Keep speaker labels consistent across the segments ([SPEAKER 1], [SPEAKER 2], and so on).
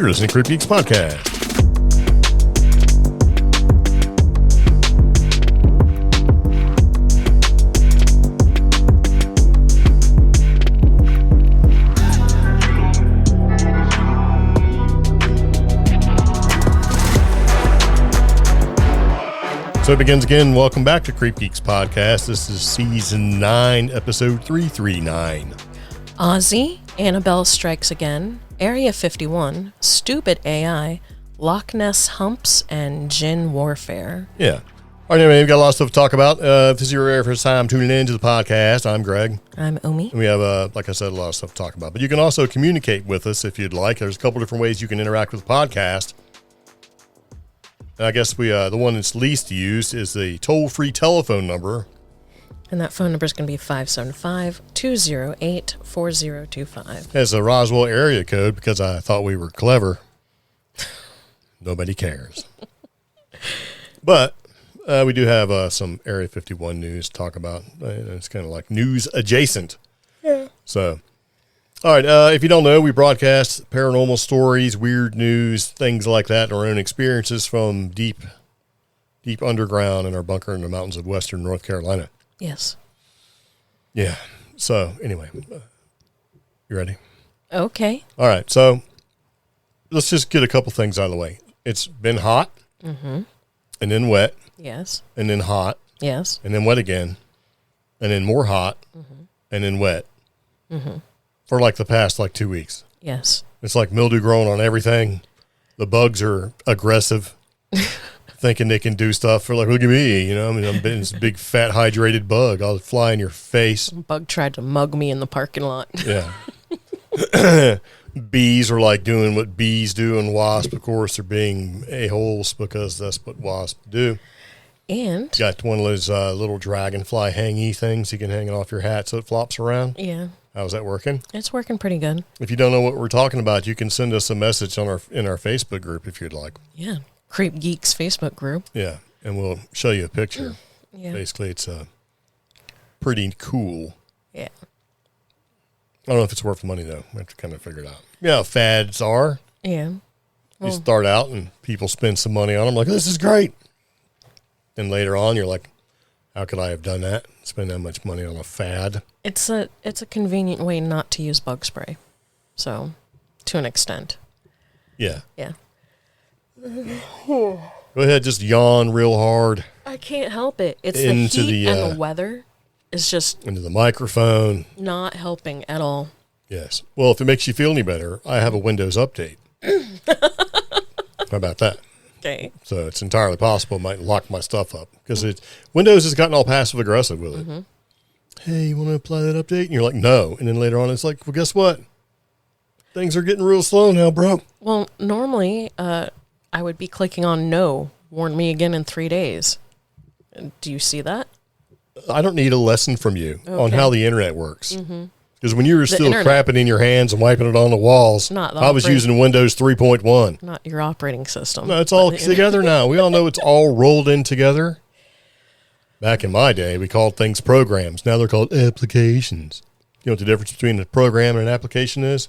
[SPEAKER 1] You're listening to CreepGeeks Podcast. So it begins again. Welcome back to CreepGeeks Podcast. This is Season 9, Episode 339.
[SPEAKER 2] Ozzy, Anabelle Strikes Again, Area 51, Stupid AI, Lochness Humps, and Jinn Warfare.
[SPEAKER 1] Yeah. All right, anyway, we've got a lot of stuff to talk about. If this is your first time tuning in to the podcast, I'm Greg.
[SPEAKER 2] I'm Omi.
[SPEAKER 1] And we have, like I said, a lot of stuff to talk about. But you can also communicate with us if you'd like. There's a couple different ways you can interact with the podcast. And I guess the one that's least used is the toll-free telephone number.
[SPEAKER 2] And that phone number is going to be 575-208-4025.
[SPEAKER 1] It's a Roswell area code because I thought we were clever. Nobody cares. But we do have some Area 51 news to talk about. It's kind of like news adjacent. Yeah. So, all right. If you don't know, we broadcast paranormal stories, weird news, things like that, and our own experiences from deep underground in our bunker in the mountains of western North Carolina.
[SPEAKER 2] Yes.
[SPEAKER 1] Yeah. So, anyway, you ready?
[SPEAKER 2] Okay.
[SPEAKER 1] All right. So, let's just get a couple things out of the way. It's been hot, and then wet,
[SPEAKER 2] Yes.
[SPEAKER 1] and then hot,
[SPEAKER 2] Yes.
[SPEAKER 1] and then wet again, and then more hot, and then wet for like the past 2 weeks.
[SPEAKER 2] Yes.
[SPEAKER 1] It's like mildew growing on everything. The bugs are aggressive, thinking they can do stuff. They're like, look at me, you know. I mean, I'm this big fat hydrated bug. I'll fly in your face.
[SPEAKER 2] Bug tried to mug me in the parking lot.
[SPEAKER 1] Yeah. Bees are like doing what bees do, and wasps, of course, are being a-holes because that's what wasps do.
[SPEAKER 2] And
[SPEAKER 1] Got one of those little dragonfly hangy things you can hang it off your hat so it flops around.
[SPEAKER 2] yeah,
[SPEAKER 1] How's that working?
[SPEAKER 2] it's working pretty good.
[SPEAKER 1] If you don't know what we're talking about, you can send us a message in our Facebook group if you'd like.
[SPEAKER 2] Yeah. CreepGeeks Facebook group.
[SPEAKER 1] Yeah, and we'll show you a picture.
[SPEAKER 2] Yeah.
[SPEAKER 1] Basically, it's pretty cool.
[SPEAKER 2] Yeah.
[SPEAKER 1] I don't know if it's worth the money, though. We have to kind of figure it out. You know how fads are.
[SPEAKER 2] Yeah.
[SPEAKER 1] You start out and people spend some money on them, like, this is great. Then later on, you're like, how could I have done that? Spend that much money on a fad?
[SPEAKER 2] It's a convenient way not to use bug spray. So, to an extent.
[SPEAKER 1] Yeah.
[SPEAKER 2] Yeah.
[SPEAKER 1] Go ahead, just yawn real hard
[SPEAKER 2] I can't help it. It's
[SPEAKER 1] Into
[SPEAKER 2] the heat
[SPEAKER 1] the,
[SPEAKER 2] and the weather is just
[SPEAKER 1] into the microphone.
[SPEAKER 2] not helping at all.
[SPEAKER 1] Yes. Well, if it makes you feel any better, I have a Windows update. How about that?
[SPEAKER 2] Okay.
[SPEAKER 1] So it's entirely possible it might lock my stuff up because Windows has gotten all passive aggressive with it. Hey, you want to apply that update? And you're like, no. And then later on, it's like, well, guess what? Things are getting real slow now, bro.
[SPEAKER 2] Well, normally I would be clicking on no, warn me again in 3 days. Do you see that?
[SPEAKER 1] I don't need a lesson from you on
[SPEAKER 2] Okay.
[SPEAKER 1] how the internet works. Because when you were still
[SPEAKER 2] internet.
[SPEAKER 1] crapping in your hands and wiping it on the walls,
[SPEAKER 2] Not the
[SPEAKER 1] I was using Windows 3.1.
[SPEAKER 2] Not your operating system.
[SPEAKER 1] No, it's all
[SPEAKER 2] but the internet.
[SPEAKER 1] together now. We all know it's all rolled in together. Back in my day, we called things programs. Now they're called applications. You know what the difference between a program and an application is?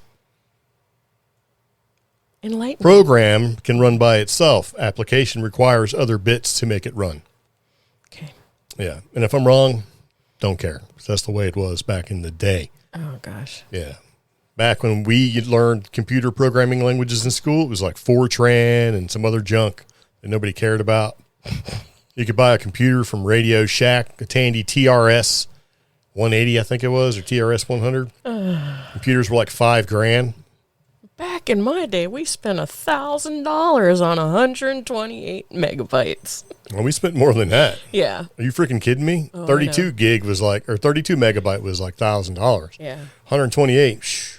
[SPEAKER 2] Enlighten me.
[SPEAKER 1] Program can run by itself. Application requires other bits to make it run.
[SPEAKER 2] Okay.
[SPEAKER 1] Yeah. And if I'm wrong, don't care. 'Cause that's the way it was back in the day.
[SPEAKER 2] Oh, gosh.
[SPEAKER 1] Yeah. Back when we learned computer programming languages in school, it was like Fortran and some other junk that nobody cared about. You could buy a computer from Radio Shack, a Tandy TRS 180, I think it was, or TRS 100. Computers were like $5,000.
[SPEAKER 2] Back in my day, we spent $1,000 on 128 megabytes.
[SPEAKER 1] Well, we spent more than that.
[SPEAKER 2] Yeah.
[SPEAKER 1] Are you freaking kidding me?
[SPEAKER 2] Oh,
[SPEAKER 1] 32 gig was like, or 32 megabyte was like $1,000.
[SPEAKER 2] Yeah.
[SPEAKER 1] 128, shh.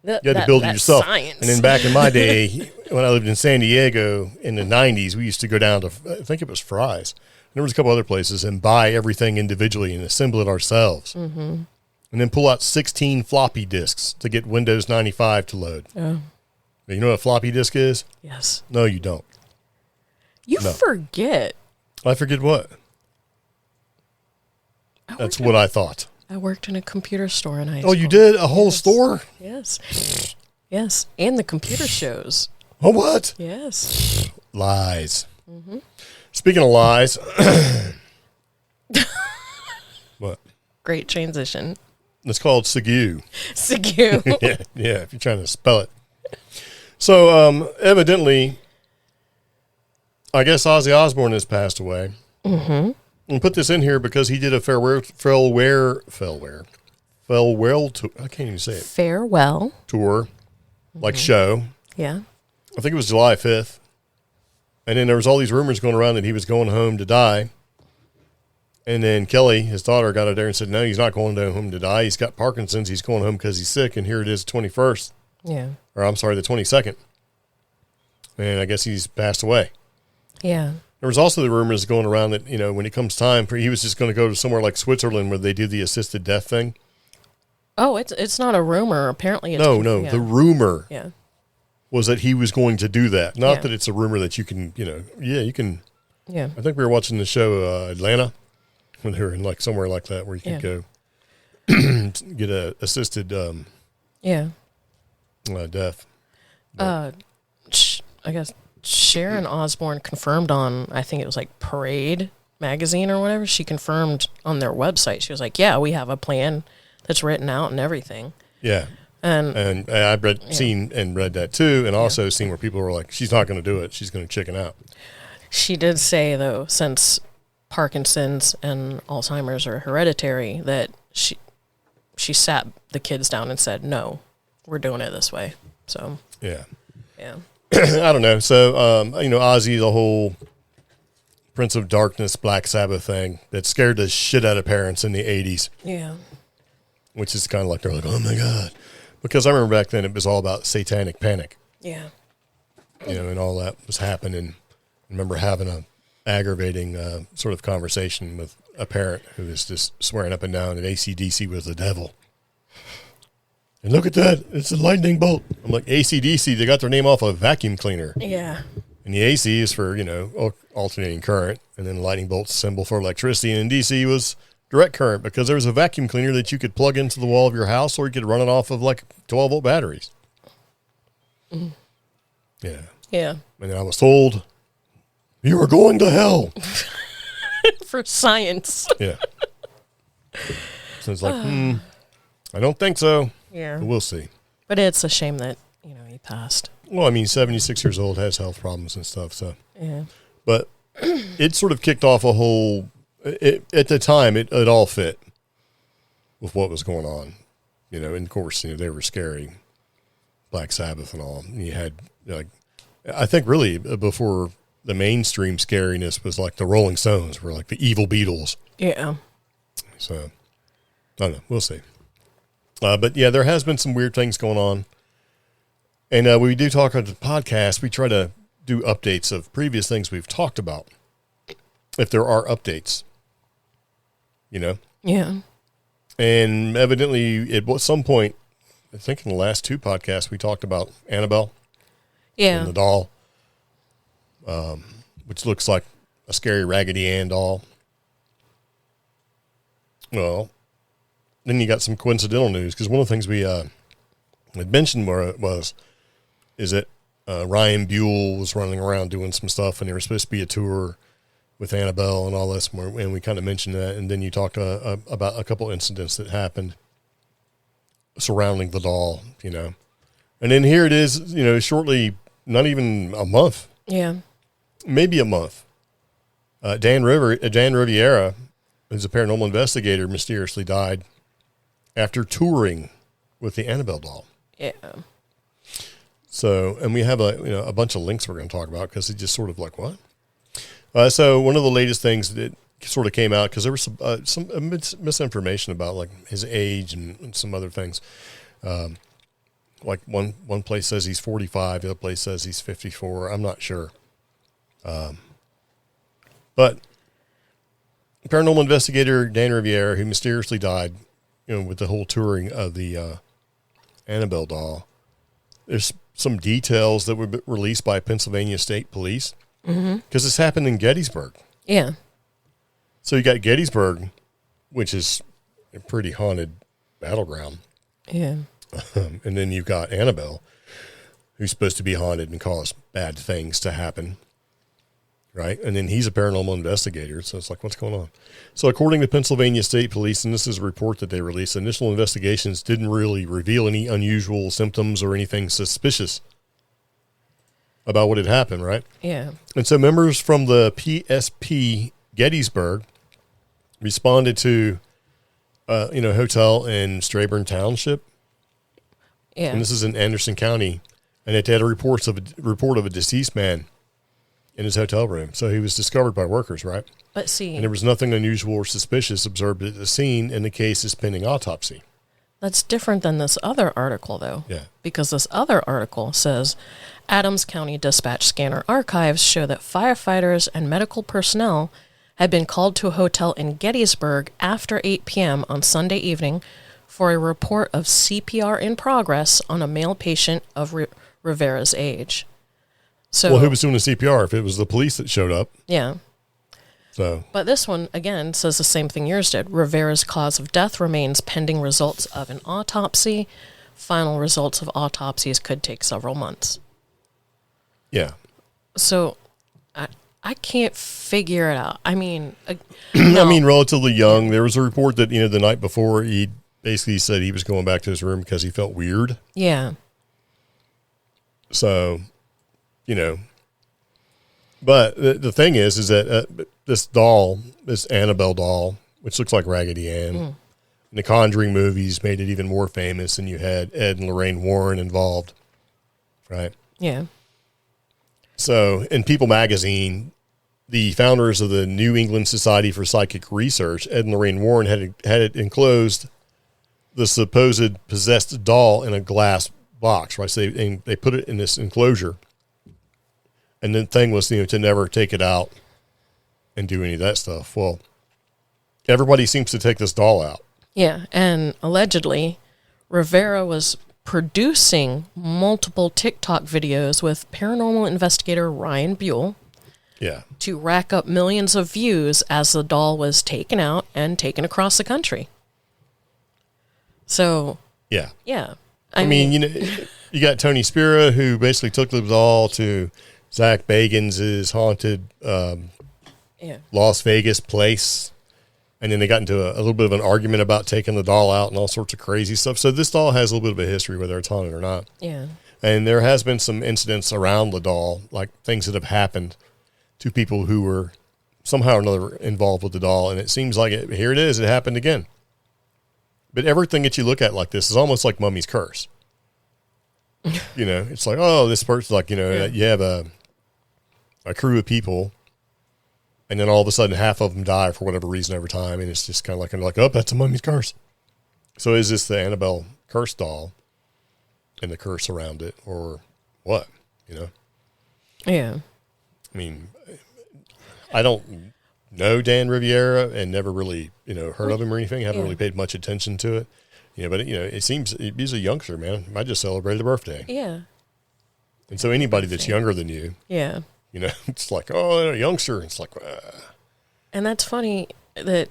[SPEAKER 1] You had to build it yourself.
[SPEAKER 2] Science.
[SPEAKER 1] And then back in my day, when I lived in San Diego in the 90s, we used to go down to, I think it was Fry's. There was a couple other places and buy everything individually and assemble it ourselves. And then pull out 16 floppy disks to get Windows 95 to load.
[SPEAKER 2] Oh.
[SPEAKER 1] You know what a floppy disk is?
[SPEAKER 2] Yes.
[SPEAKER 1] No, you don't.
[SPEAKER 2] You
[SPEAKER 1] No.
[SPEAKER 2] forget.
[SPEAKER 1] I forget what. That's what I thought.
[SPEAKER 2] I worked in a computer store in high
[SPEAKER 1] Oh,
[SPEAKER 2] school.
[SPEAKER 1] you did? A whole store?
[SPEAKER 2] Yes. Yes, and the computer shows.
[SPEAKER 1] Oh, what?
[SPEAKER 2] Yes.
[SPEAKER 1] Lies. Mm-hmm. Speaking of lies. What?
[SPEAKER 2] Great transition.
[SPEAKER 1] It's called Sigu.
[SPEAKER 2] Sigu.
[SPEAKER 1] yeah, if you're trying to spell it. So, evidently, I guess Ozzy Osbourne has passed away. Mm-hmm. And put this in here because he did a farewell tour. I can't even say it.
[SPEAKER 2] Farewell.
[SPEAKER 1] Tour, like show.
[SPEAKER 2] Yeah.
[SPEAKER 1] I think it was July 5th. And then there was all these rumors going around that he was going home to die. And then Kelly, his daughter, got out there and said, no, he's not going home to die. He's got Parkinson's. He's going home because he's sick. And here it is, 21st.
[SPEAKER 2] Yeah.
[SPEAKER 1] Or I'm sorry, the 22nd. And I guess he's passed away.
[SPEAKER 2] Yeah.
[SPEAKER 1] There was also the rumors going around that, you know, when it comes time, he was just going to go to somewhere like Switzerland where they do the assisted death thing.
[SPEAKER 2] Oh, it's not a rumor. Apparently it's...
[SPEAKER 1] No.
[SPEAKER 2] Yeah.
[SPEAKER 1] The rumor
[SPEAKER 2] Yeah.
[SPEAKER 1] was that he was going to do that. Not
[SPEAKER 2] Yeah.
[SPEAKER 1] that it's a rumor that you can, you know, you can.
[SPEAKER 2] Yeah.
[SPEAKER 1] I think we were watching the show Atlanta when they were in like somewhere like that where you could go get a assisted death.
[SPEAKER 2] I guess Sharon Osbourne confirmed on, I think it was like Parade magazine or whatever. She confirmed on their website. She was like, yeah, we have a plan that's written out and everything.
[SPEAKER 1] Yeah. And I've seen and read that too, and also seen where people were like, she's not going to do it. She's going to chicken out.
[SPEAKER 2] She did say, though, since Parkinson's and Alzheimer's are hereditary, that she sat the kids down and said, no, we're doing it this way. So,
[SPEAKER 1] yeah.
[SPEAKER 2] I
[SPEAKER 1] don't know. So, you know, Ozzy, the whole Prince of Darkness, Black Sabbath thing that scared the shit out of parents in the 80s.
[SPEAKER 2] Yeah.
[SPEAKER 1] Which is kind of like, they're like, oh my God. Because I remember back then it was all about satanic panic.
[SPEAKER 2] Yeah.
[SPEAKER 1] You know, and all that was happening. I remember having a aggravating sort of conversation with a parent who was just swearing up and down that AC/DC was the devil. And look at that. It's a lightning bolt. I'm like, AC/DC, they got their name off a vacuum cleaner.
[SPEAKER 2] Yeah.
[SPEAKER 1] And the AC is for, you know, alternating current. And then the lightning bolt's symbol for electricity. And DC was direct current because there was a vacuum cleaner that you could plug into the wall of your house or you could run it off of like 12-volt batteries. Mm. Yeah.
[SPEAKER 2] Yeah.
[SPEAKER 1] And then I was told, you are going to hell.
[SPEAKER 2] For science.
[SPEAKER 1] Yeah. So it's like, I don't think so.
[SPEAKER 2] Yeah.
[SPEAKER 1] But we'll see.
[SPEAKER 2] But it's a shame that, you know, he passed.
[SPEAKER 1] Well, I mean, 76 years old, has health problems and stuff. So,
[SPEAKER 2] yeah.
[SPEAKER 1] But it sort of kicked off a whole, at the time, it all fit with what was going on. You know, and of course, you know, they were scary. Black Sabbath and all. And you had, like, I think really before the mainstream scariness was like the Rolling Stones were like the evil Beatles.
[SPEAKER 2] Yeah.
[SPEAKER 1] So, I don't know. We'll see. But yeah, there has been some weird things going on. And we do talk on the podcast. We try to do updates of previous things we've talked about. If there are updates, you know?
[SPEAKER 2] Yeah.
[SPEAKER 1] And evidently at some point, I think in the last two podcasts, we talked about Anabelle.
[SPEAKER 2] Yeah.
[SPEAKER 1] And the doll. Which looks like a scary Raggedy Ann doll. Well, then you got some coincidental news, because one of the things we had mentioned is that Ryan Buell was running around doing some stuff, and there was supposed to be a tour with Anabelle and all this, and we kind of mentioned that, and then you talked about a couple incidents that happened surrounding the doll, you know. And then here it is, you know, shortly, not even a month.
[SPEAKER 2] Yeah.
[SPEAKER 1] Maybe a month. Dan Riviera, who's a paranormal investigator, mysteriously died after touring with the Anabelle doll.
[SPEAKER 2] Yeah.
[SPEAKER 1] So, and we have a bunch of links we're going to talk about because it's just sort of like, what? So one of the latest things that sort of came out, because there was some misinformation about like his age and some other things. Like one place says he's 45, the other place says he's 54. I'm not sure. But paranormal investigator Dan Riviera, who mysteriously died, you know, with the whole touring of the Anabelle doll, there's some details that were released by Pennsylvania State Police because this happened in Gettysburg.
[SPEAKER 2] Yeah.
[SPEAKER 1] So you got Gettysburg, which is a pretty haunted battleground.
[SPEAKER 2] Yeah.
[SPEAKER 1] And then you've got Anabelle, who's supposed to be haunted and cause bad things to happen. Right? And then he's a paranormal investigator. So it's like, what's going on? So according to Pennsylvania State Police, and this is a report that they released, initial investigations didn't really reveal any unusual symptoms or anything suspicious about what had happened, right?
[SPEAKER 2] Yeah.
[SPEAKER 1] And so members from the PSP Gettysburg responded to, hotel in Straburn Township.
[SPEAKER 2] Yeah.
[SPEAKER 1] And this is in Anderson County. And it had a report of a deceased man in his hotel room. So he was discovered by workers, right?
[SPEAKER 2] But see,
[SPEAKER 1] And there was nothing unusual or suspicious observed at the scene, and the case is pending autopsy.
[SPEAKER 2] that's different than this other article, though.
[SPEAKER 1] Yeah.
[SPEAKER 2] Because this other article says Adams County Dispatch Scanner archives show that firefighters and medical personnel had been called to a hotel in Gettysburg after 8 p.m. on Sunday evening for a report of CPR in progress on a male patient of Rivera's age. So,
[SPEAKER 1] Well, who was doing the CPR if it was the police that showed up?
[SPEAKER 2] Yeah.
[SPEAKER 1] So,
[SPEAKER 2] But this one, again, says the same thing yours did. Rivera's cause of death remains pending results of an autopsy. Final results of autopsies could take several months.
[SPEAKER 1] yeah.
[SPEAKER 2] So I can't figure it out. I mean,
[SPEAKER 1] Relatively young. There was a report that, the night before he basically said he was going back to his room because he felt weird.
[SPEAKER 2] yeah.
[SPEAKER 1] So, but the thing is that this doll, this Anabelle doll, which looks like Raggedy Ann, in the Conjuring movies made it even more famous, and you had Ed and Lorraine Warren involved, right?
[SPEAKER 2] Yeah.
[SPEAKER 1] So, in People magazine, the founders of the New England Society for Psychic Research, Ed and Lorraine Warren, had it enclosed the supposed possessed doll in a glass box, right? So they put it in this enclosure, and the thing was, to never take it out and do any of that stuff. Well, everybody seems to take this doll out.
[SPEAKER 2] Yeah. And allegedly, Rivera was producing multiple TikTok videos with paranormal investigator Ryan Buell.
[SPEAKER 1] Yeah.
[SPEAKER 2] To rack up millions of views as the doll was taken out and taken across the country. So,
[SPEAKER 1] Yeah.
[SPEAKER 2] yeah.
[SPEAKER 1] I mean, you got Tony Spira, who basically took the doll to Zach Bagans' haunted Las Vegas place. And then they got into a little bit of an argument about taking the doll out and all sorts of crazy stuff. So this doll has a little bit of a history, whether it's haunted or not.
[SPEAKER 2] Yeah.
[SPEAKER 1] And there has been some incidents around the doll, like things that have happened to people who were somehow or another involved with the doll. And it seems like here it is. It happened again. But everything that you look at like this is almost like Mummy's Curse. It's like, oh, this person's like, you have a crew of people, and then all of a sudden half of them die for whatever reason over time. And it's just kind of like, oh, that's a Mummy's Curse. So is this the Anabelle curse doll and the curse around it, or what,
[SPEAKER 2] Yeah.
[SPEAKER 1] I mean, I don't know Dan Riviera and never really, heard of him or anything. Haven't really paid much attention to it. But it seems he's a youngster, man. I just celebrated a birthday.
[SPEAKER 2] Yeah.
[SPEAKER 1] And so anybody that's younger than you,
[SPEAKER 2] Yeah.
[SPEAKER 1] it's like, oh, they're a youngster. It's like,
[SPEAKER 2] And that's funny that,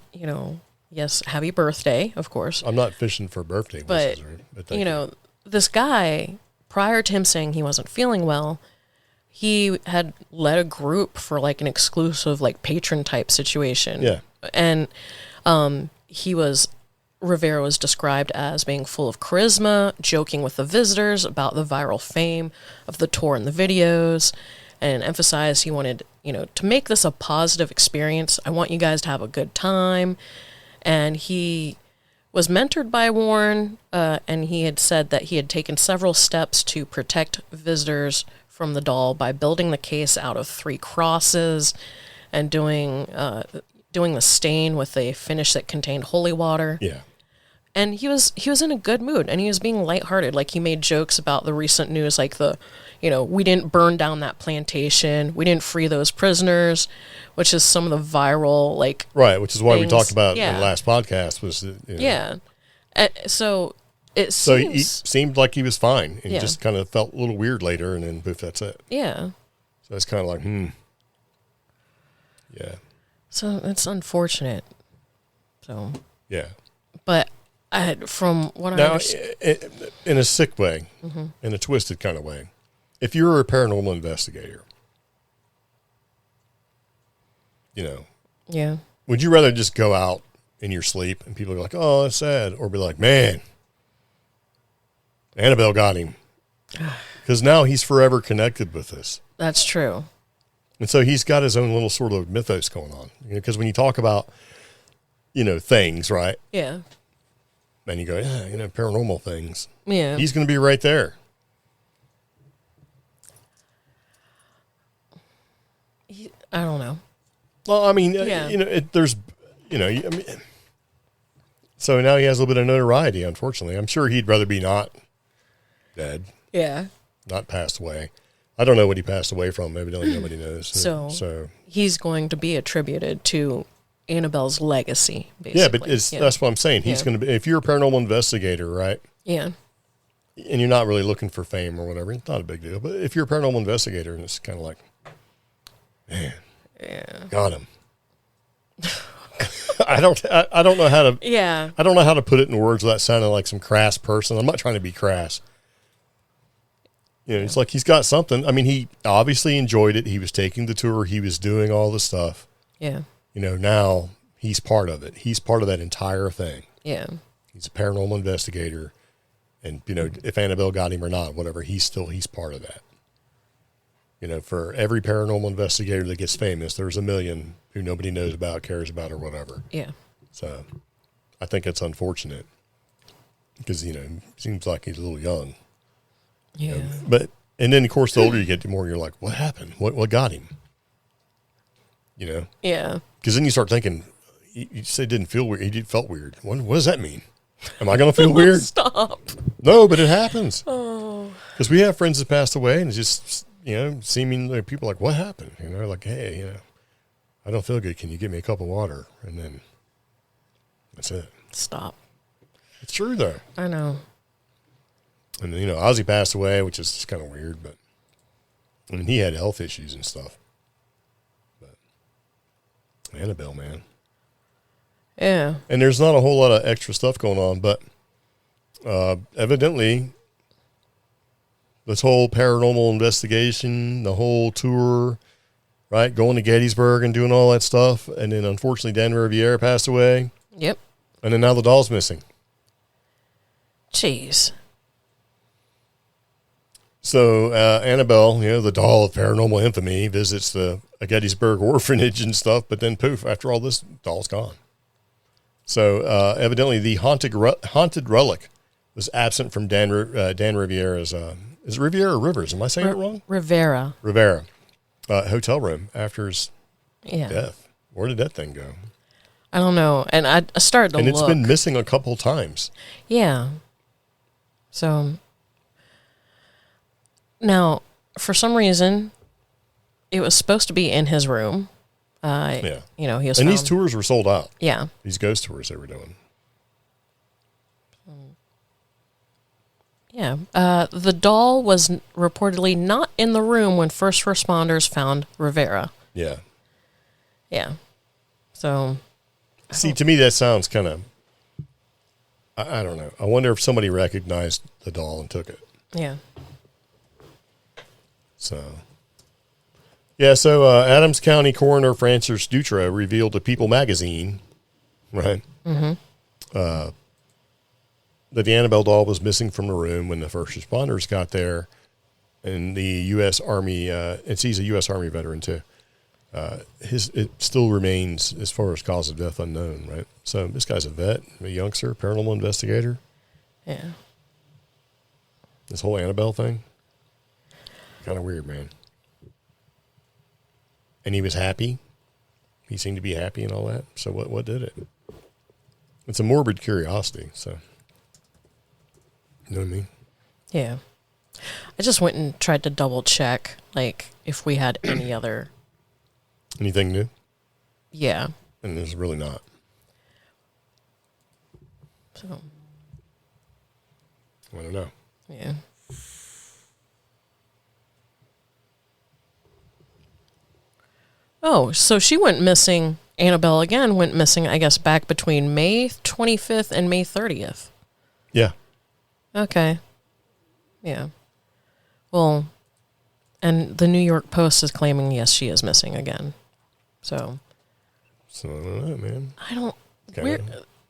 [SPEAKER 2] yes, happy birthday, of course.
[SPEAKER 1] I'm not fishing for birthday wishes. But thank you.
[SPEAKER 2] This guy, prior to him saying he wasn't feeling well, he had led a group for like an exclusive like patron type situation.
[SPEAKER 1] Yeah.
[SPEAKER 2] And Rivera was described as being full of charisma, joking with the visitors about the viral fame of the tour and the videos, and emphasized he wanted, to make this a positive experience. I want you guys to have a good time. And he was mentored by Warren, and he had said that he had taken several steps to protect visitors from the doll by building the case out of 3 crosses and doing the stain with a finish that contained holy water.
[SPEAKER 1] Yeah.
[SPEAKER 2] And he was in a good mood, and he was being lighthearted. Like, he made jokes about the recent news, like we didn't burn down that plantation, we didn't free those prisoners, which is some of the viral, like...
[SPEAKER 1] Right, which is why we
[SPEAKER 2] things.
[SPEAKER 1] talked about
[SPEAKER 2] Yeah.
[SPEAKER 1] in the last podcast was...
[SPEAKER 2] Yeah. So it
[SPEAKER 1] So
[SPEAKER 2] seems...
[SPEAKER 1] he seemed like he was fine, and
[SPEAKER 2] Yeah.
[SPEAKER 1] just kind of felt a little weird later, and then poof, that's it.
[SPEAKER 2] Yeah.
[SPEAKER 1] So it's kind of like, Yeah.
[SPEAKER 2] So it's unfortunate. So...
[SPEAKER 1] Yeah.
[SPEAKER 2] But From what I
[SPEAKER 1] Now,
[SPEAKER 2] understand.
[SPEAKER 1] in a sick way, in a twisted kind of way, if you were a paranormal investigator,
[SPEAKER 2] Yeah.
[SPEAKER 1] would you rather just go out in your sleep and people are like, oh, that's sad, or be like, man, Anabelle got him? Because now he's forever connected with this.
[SPEAKER 2] That's true.
[SPEAKER 1] And so he's got his own little sort of mythos going on. Because when you talk about, things, right?
[SPEAKER 2] Yeah.
[SPEAKER 1] And you go, yeah, paranormal things.
[SPEAKER 2] Yeah.
[SPEAKER 1] He's going to be right there.
[SPEAKER 2] I don't know.
[SPEAKER 1] Well, I mean,
[SPEAKER 2] Yeah.
[SPEAKER 1] So now he has a little bit of notoriety, unfortunately. I'm sure he'd rather be not dead,
[SPEAKER 2] Yeah.
[SPEAKER 1] not passed away. I don't know what he passed away from. Evidently nobody knows.
[SPEAKER 2] So he's going to be attributed to Annabelle's legacy, basically.
[SPEAKER 1] Yeah, but that's what I'm saying. He's going to be, if you're a paranormal investigator, right?
[SPEAKER 2] Yeah.
[SPEAKER 1] And you're not really looking for fame or whatever, it's not a big deal. But if you're a paranormal investigator and it's kind of like, man, got him. I don't know how to.
[SPEAKER 2] Yeah.
[SPEAKER 1] I don't know how to put it in words without sounding like some crass person. I'm not trying to be crass. It's like he's got something. I mean, he obviously enjoyed it. He was taking the tour. He was doing all the stuff.
[SPEAKER 2] Yeah.
[SPEAKER 1] Now he's part of it. He's part of that entire thing.
[SPEAKER 2] Yeah.
[SPEAKER 1] He's a paranormal investigator. And, if Anabelle got him or not, whatever, he's part of that. For every paranormal investigator that gets famous, there's a million who nobody knows about, cares about, or whatever.
[SPEAKER 2] Yeah.
[SPEAKER 1] So I think it's unfortunate because, seems like he's a little young.
[SPEAKER 2] Yeah.
[SPEAKER 1] And then, of course, the older you get, the more you're like, what happened? What got him?
[SPEAKER 2] Yeah.
[SPEAKER 1] Because then you start thinking, you say didn't feel weird. He felt weird. What does that mean? Am I going to feel weird?
[SPEAKER 2] Stop.
[SPEAKER 1] No, but it happens.
[SPEAKER 2] Oh.
[SPEAKER 1] Because we have friends that passed away and it's just, seemingly people are like, what happened? Like, hey, I don't feel good. Can you get me a cup of water? And then that's it.
[SPEAKER 2] Stop.
[SPEAKER 1] It's true, though.
[SPEAKER 2] I know.
[SPEAKER 1] And then, Ozzy passed away, which is just kind of weird, but I mean, he had health issues and stuff. But Anabelle, man.
[SPEAKER 2] Yeah.
[SPEAKER 1] And there's not a whole lot of extra stuff going on, but evidently this whole paranormal investigation, the whole tour, right, going to Gettysburg and doing all that stuff, and then unfortunately Dan Riviera passed away.
[SPEAKER 2] Yep.
[SPEAKER 1] And then now the doll's missing.
[SPEAKER 2] Jeez.
[SPEAKER 1] So Anabelle, the doll of paranormal infamy, visits a Gettysburg orphanage and stuff, but then poof, after all this, doll's gone. So evidently the haunted relic was absent from Dan Riviera's, is it Riviera or Rivers? Am I saying it wrong?
[SPEAKER 2] Rivera.
[SPEAKER 1] Hotel room after his death. Where did that thing go?
[SPEAKER 2] I don't know. And I started to look.
[SPEAKER 1] And it's been missing a couple times.
[SPEAKER 2] Yeah. So now, for some reason, it was supposed to be in his room.
[SPEAKER 1] Yeah.
[SPEAKER 2] He was
[SPEAKER 1] and
[SPEAKER 2] found.
[SPEAKER 1] these tours were sold out.
[SPEAKER 2] Yeah.
[SPEAKER 1] These ghost tours they were doing.
[SPEAKER 2] Yeah. The doll was reportedly not in the room when first responders found Rivera.
[SPEAKER 1] Yeah.
[SPEAKER 2] Yeah. So.
[SPEAKER 1] See, to me, that sounds kind of, I don't know. I wonder if somebody recognized the doll and took it.
[SPEAKER 2] Yeah.
[SPEAKER 1] So. Yeah, so Adams County Coroner Francis Dutra revealed to People magazine, right, that the Anabelle doll was missing from the room when the first responders got there, and the U.S. Army, and he's a U.S. Army veteran too. It still remains, as far as cause of death, unknown, right? So this guy's a vet, a youngster, paranormal investigator.
[SPEAKER 2] Yeah.
[SPEAKER 1] This whole Anabelle thing, kind of weird, man. And he was happy. He seemed to be happy and all that. So what did it? It's a morbid curiosity. So, you know what I mean?
[SPEAKER 2] Yeah. I just went and tried to double check, like, if we had any other.
[SPEAKER 1] Anything new?
[SPEAKER 2] Yeah.
[SPEAKER 1] And there's really not.
[SPEAKER 2] So.
[SPEAKER 1] I don't know.
[SPEAKER 2] Yeah. Oh, so she went missing Anabelle again went missing, I guess, back between May 25th and May 30th.
[SPEAKER 1] Yeah.
[SPEAKER 2] Okay. Yeah. Well, and the New York Post is claiming, yes, she is missing again. So
[SPEAKER 1] I don't know, man.
[SPEAKER 2] I don't...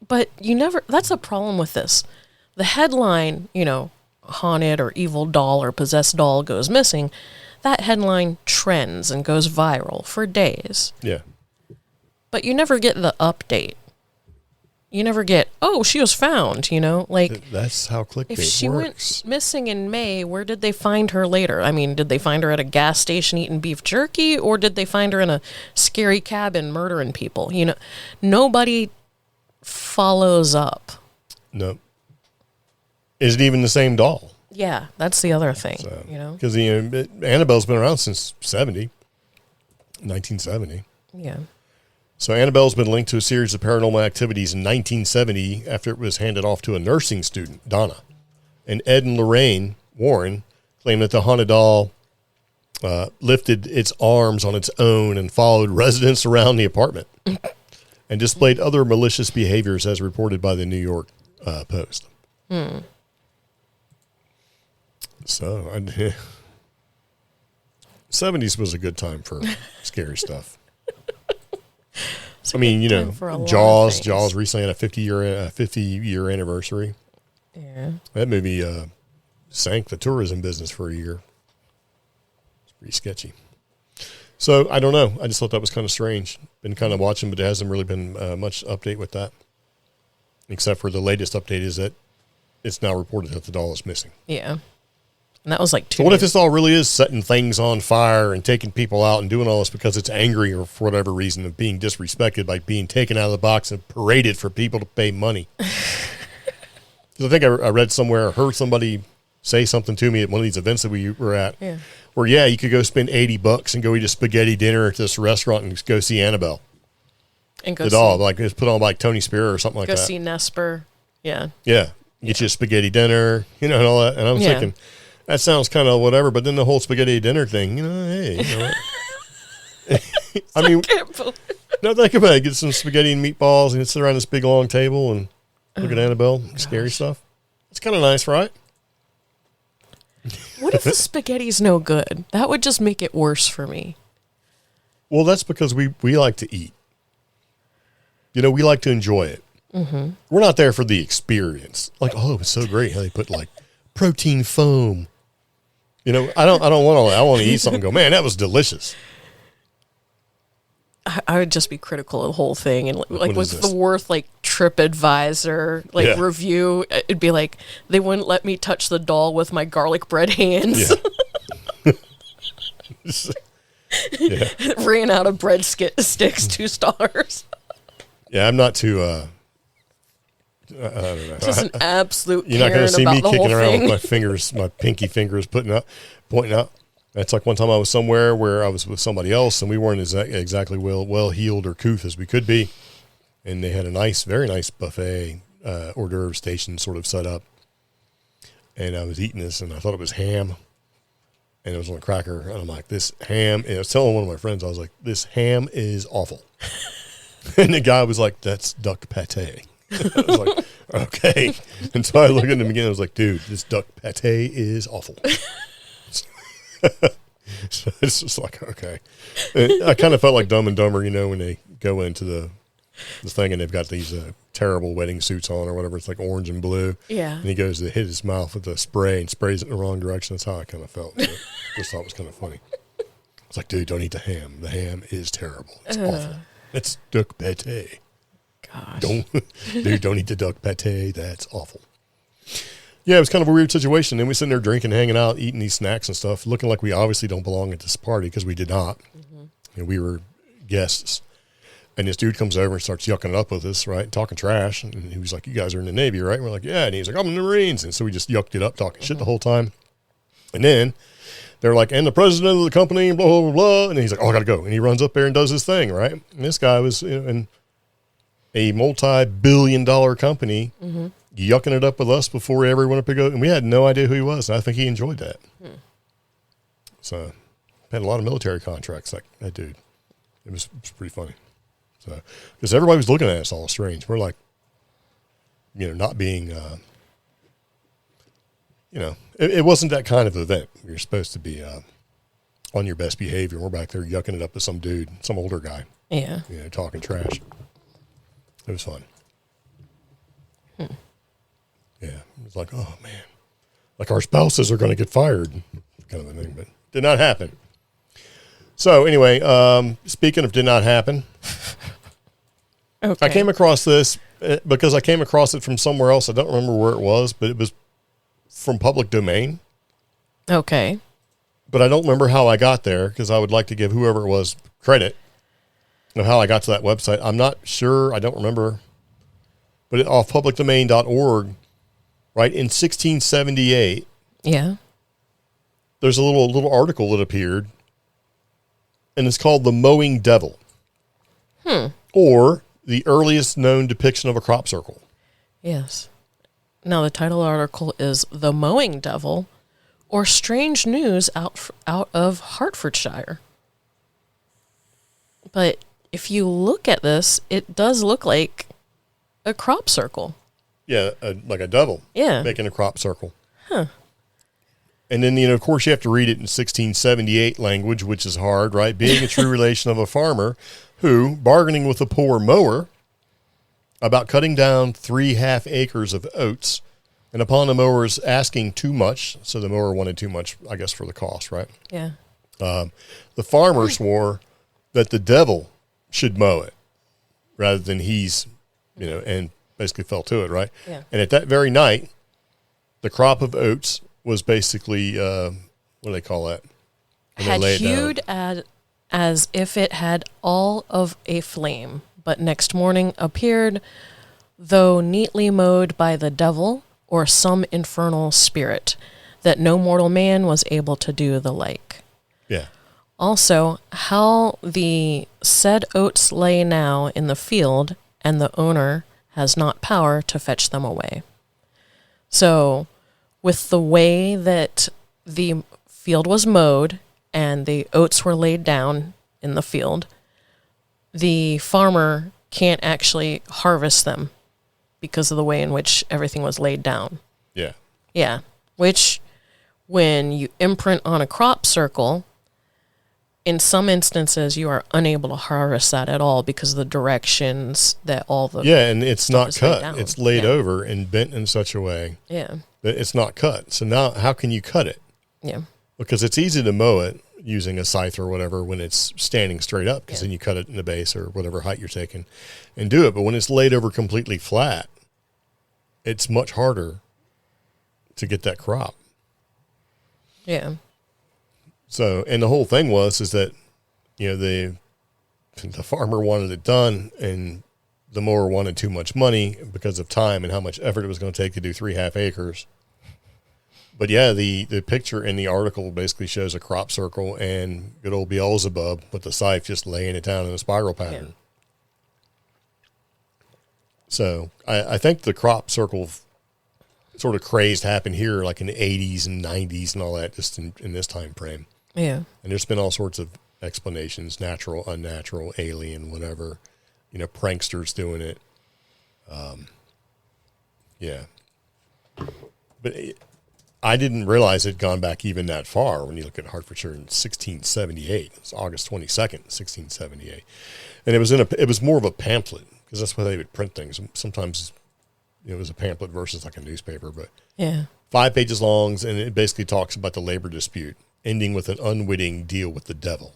[SPEAKER 2] But you never... That's a problem with this. The headline, haunted or evil doll or possessed doll goes missing, that headline trends and goes viral for days.
[SPEAKER 1] Yeah.
[SPEAKER 2] But you never get the update. You never get, oh, she was found, Like,
[SPEAKER 1] that's how clickbait works.
[SPEAKER 2] If she went missing in May, where did they find her later? I mean, did they find her at a gas station eating beef jerky, or did they find her in a scary cabin murdering people? Nobody follows up.
[SPEAKER 1] No. Is it even the same doll?
[SPEAKER 2] Yeah, that's the other thing,
[SPEAKER 1] Because, Annabelle's been around since 1970.
[SPEAKER 2] Yeah.
[SPEAKER 1] So Annabelle's been linked to a series of paranormal activities in 1970 after it was handed off to a nursing student, Donna. And Ed and Lorraine Warren claim that the haunted doll lifted its arms on its own and followed residents around the apartment and displayed other malicious behaviors as reported by the New York Post. So, 70s was a good time for scary stuff. I mean, Jaws recently had a 50-year anniversary.
[SPEAKER 2] Yeah.
[SPEAKER 1] That movie sank the tourism business for a year. It's pretty sketchy. So, I don't know. I just thought that was kind of strange. Been kind of watching, but there hasn't really been much update with that. Except for the latest update is that it's now reported that the doll is missing.
[SPEAKER 2] Yeah. And that was like 2
[SPEAKER 1] So what
[SPEAKER 2] days.
[SPEAKER 1] if this doll really is setting things on fire and taking people out and doing all this because it's angry or for whatever reason of being disrespected by being taken out of the box and paraded for people to pay money? Because I think I read somewhere, heard somebody say something to me at one of these events that we were at, where, you could go spend $80 and go eat a spaghetti dinner at this restaurant and go see Anabelle.
[SPEAKER 2] And go
[SPEAKER 1] the doll, like it's put on like Tony Spear or something like that.
[SPEAKER 2] Go see Nesper. Yeah.
[SPEAKER 1] Yeah. Get you a spaghetti dinner, and all that. And I'm thinking, that sounds kind of whatever, but then the whole spaghetti dinner thing, hey, I mean, no, think about it. Get some spaghetti and meatballs and sit around this big long table and look at Annabelle, scary stuff. It's kind of nice, right?
[SPEAKER 2] What if the spaghetti's no good? That would just make it worse for me.
[SPEAKER 1] Well, that's because we like to eat. We like to enjoy it.
[SPEAKER 2] Mm-hmm.
[SPEAKER 1] We're not there for the experience. Like, oh, it's so great how they put like protein foam. I don't want all that. I want to eat something and go, man, that was delicious.
[SPEAKER 2] I would just be critical of the whole thing. And like with the worth like TripAdvisor review, it'd be like, they wouldn't let me touch the doll with my garlic bread hands.
[SPEAKER 1] Yeah.
[SPEAKER 2] Ran out of bread sticks, 2 stars.
[SPEAKER 1] Yeah, I'm not too, I don't know.
[SPEAKER 2] Just an absolute
[SPEAKER 1] You're not going to see me kicking around
[SPEAKER 2] thing.
[SPEAKER 1] with my fingers, my pinky fingers pointing up. That's like one time I was somewhere where I was with somebody else and we weren't exactly well-heeled or couth as we could be. And they had a very nice buffet, hors d'oeuvre station sort of set up. And I was eating this and I thought it was ham. And it was on a cracker. And I'm like, this ham, and I was telling one of my friends, I was like, this ham is awful. And the guy was like, that's duck pate. I was like, okay. And so I looked at him again. I was like, dude, this duck pate is awful. So it's just like, okay. And I kind of felt like Dumb and Dumber, when they go into the thing and they've got these terrible wedding suits on or whatever. It's like orange and blue.
[SPEAKER 2] Yeah.
[SPEAKER 1] And he goes to hit his mouth with a spray and sprays it in the wrong direction. That's how I kind of felt. So just thought it was kind of funny. It's like, dude, don't eat the ham. The ham is terrible. It's awful. It's duck pate.
[SPEAKER 2] Gosh.
[SPEAKER 1] Don't eat the duck pate. That's awful. Yeah, it was kind of a weird situation. And we sitting there drinking, hanging out, eating these snacks and stuff, looking like we obviously don't belong at this party because we did not. Mm-hmm. And we were guests. And this dude comes over and starts yucking it up with us, right, talking trash. And he was like, you guys are in the Navy, right? And we're like, yeah. And he's like, I'm in the Marines. And so we just yucked it up, talking shit the whole time. And then they're like, and the president of the company, blah, blah, blah, blah. And he's like, oh, I got to go. And he runs up there and does his thing, right? And this guy was in a multi-billion-dollar company yucking it up with us before everyone up to go. And we had no idea who he was. And I think he enjoyed that. So had a lot of military contracts, that dude. It was pretty funny. So, because everybody was looking at us all strange. We're like, not being, it wasn't that kind of event. You're supposed to be on your best behavior. We're back there yucking it up with some dude, some older guy.
[SPEAKER 2] Yeah.
[SPEAKER 1] Talking trash. It was fun. Yeah. It was like, oh, man. Like our spouses are going to get fired. Kind of a thing, but did not happen. So anyway, speaking of did not happen,
[SPEAKER 2] okay.
[SPEAKER 1] I came across this because I came across it from somewhere else. I don't remember where it was, but it was from public domain.
[SPEAKER 2] Okay.
[SPEAKER 1] But I don't remember how I got there because I would like to give whoever it was credit of how I got to that website. I'm not sure. I don't remember. But off publicdomain.org, right, in 1678,
[SPEAKER 2] yeah,
[SPEAKER 1] there's a little article that appeared, and it's called The Mowing Devil. Or the earliest known depiction of a crop circle.
[SPEAKER 2] Yes. Now, the title of the article is The Mowing Devil, or Strange News out of Hertfordshire. But if you look at this, it does look like a crop circle.
[SPEAKER 1] Yeah, like a devil.
[SPEAKER 2] Yeah.
[SPEAKER 1] Making a crop circle. Huh. And then, of course, you have to read it in 1678 language, which is hard, right? Being a true relation of a farmer who, bargaining with a poor mower about cutting down 3.5 acres of oats, and upon the mower's asking too much, so the mower wanted too much, I guess, for the cost, right?
[SPEAKER 2] Yeah.
[SPEAKER 1] The farmer swore that the devil should mow it rather than he's, and basically fell to it, right?
[SPEAKER 2] Yeah.
[SPEAKER 1] And at that very night, the crop of oats was basically, what do they call that? When
[SPEAKER 2] Had
[SPEAKER 1] they lay it
[SPEAKER 2] hewed
[SPEAKER 1] down.
[SPEAKER 2] as if it had all of a flame, but next morning appeared, though neatly mowed by the devil or some infernal spirit, that no mortal man was able to do the like.
[SPEAKER 1] Yeah.
[SPEAKER 2] Also, how the said oats lay now in the field, and the owner has not power to fetch them away. So, with the way that the field was mowed and the oats were laid down in the field, the farmer can't actually harvest them because of the way in which everything was laid down.
[SPEAKER 1] Yeah.
[SPEAKER 2] Yeah. Which, when you imprint on a crop circle, in some instances, you are unable to harvest that at all because of the directions that all the...
[SPEAKER 1] Yeah, and it's not cut.
[SPEAKER 2] Laid
[SPEAKER 1] It's laid over and bent in such a way
[SPEAKER 2] that
[SPEAKER 1] it's not cut. So now how can you cut it?
[SPEAKER 2] Yeah.
[SPEAKER 1] Because it's easy to mow it using a scythe or whatever when it's standing straight up, because then you cut it in the base or whatever height you're taking and do it. But when it's laid over completely flat, it's much harder to get that crop.
[SPEAKER 2] Yeah.
[SPEAKER 1] So, and the whole thing is that, the farmer wanted it done and the mower wanted too much money because of time and how much effort it was going to take to do 3.5 acres. But yeah, the picture in the article basically shows a crop circle and good old Beelzebub with the scythe just laying it down in a spiral pattern. Yeah. So I think the crop circle sort of craze happened here like in the 80s and 90s and all that, just in this time frame.
[SPEAKER 2] Yeah.
[SPEAKER 1] And there's been all sorts of explanations, natural, unnatural, alien, whatever, pranksters doing it. Yeah. But I didn't realize it had gone back even that far when you look at Hertfordshire in 1678. It's August 22nd, 1678. And it was more of a pamphlet because that's why they would print things. Sometimes it was a pamphlet versus like a newspaper, but 5 pages long, and it basically talks about the labor dispute, ending with an unwitting deal with the devil.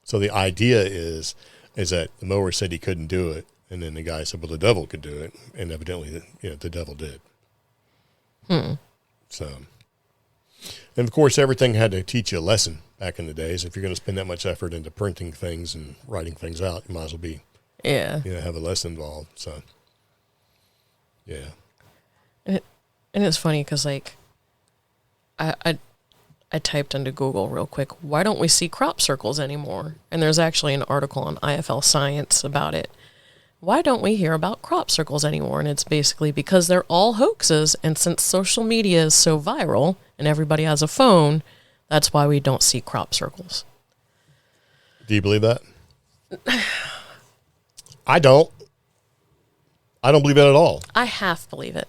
[SPEAKER 1] So the idea is that the mower said he couldn't do it, and then the guy said, well, the devil could do it, and evidently, the devil did. So, and of course, everything had to teach you a lesson back in the days. If you're going to spend that much effort into printing things and writing things out, you might as well be, have a lesson involved. So, yeah.
[SPEAKER 2] And it's funny because, like, I typed into Google real quick, why don't we see crop circles anymore? And there's actually an article on IFL Science about it. Why don't we hear about crop circles anymore? And it's basically because they're all hoaxes. And since social media is so viral and everybody has a phone, that's why we don't see crop circles.
[SPEAKER 1] Do you believe that? I don't believe it at all.
[SPEAKER 2] I half believe it.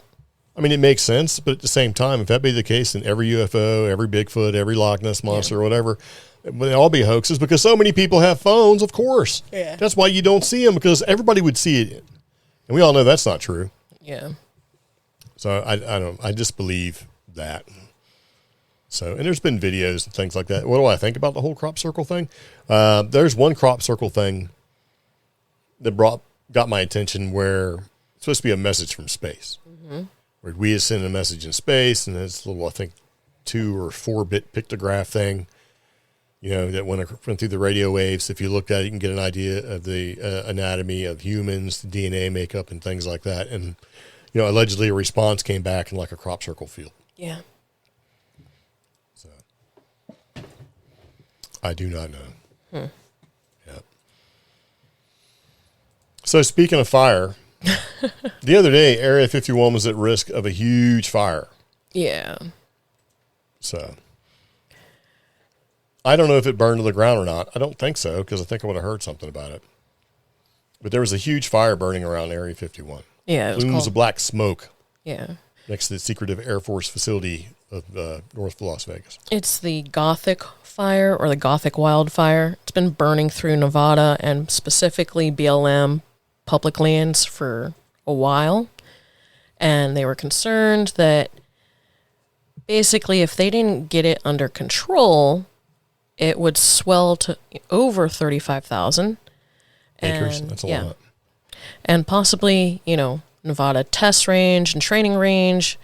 [SPEAKER 1] I mean, it makes sense, but at the same time, if that be the case, then every UFO, every Bigfoot, every Loch Ness Monster, or whatever, they all be hoaxes because so many people have phones, of course.
[SPEAKER 2] Yeah.
[SPEAKER 1] That's why you don't see them, because everybody would see it. And we all know that's not true.
[SPEAKER 2] Yeah.
[SPEAKER 1] So I just believe that. So, and there's been videos and things like that. What do I think about the whole crop circle thing? There's one crop circle thing that got my attention where it's supposed to be a message from space. Mm-hmm. Where we had sent a message in space, and it's a little, I think, 2 or 4-bit pictograph thing, that went through the radio waves. If you looked at it, you can get an idea of the anatomy of humans, the DNA makeup, and things like that. And, allegedly a response came back in like a crop circle field.
[SPEAKER 2] Yeah.
[SPEAKER 1] So, I do not know. Yeah. So speaking of fire, the other day, Area 51 was at risk of a huge fire.
[SPEAKER 2] Yeah.
[SPEAKER 1] So, I don't know if it burned to the ground or not. I don't think so, because I think I would have heard something about it. But there was a huge fire burning around Area 51.
[SPEAKER 2] Yeah.
[SPEAKER 1] Plumes of black smoke.
[SPEAKER 2] Yeah.
[SPEAKER 1] Next to the secretive Air Force facility of north of Las Vegas.
[SPEAKER 2] It's the Gothic fire, or the Gothic wildfire. It's been burning through Nevada and specifically BLM public lands for a while. And they were concerned that basically if they didn't get it under control, it would swell to over 35,000
[SPEAKER 1] acres. That's a lot.
[SPEAKER 2] And possibly, Nevada test range and training range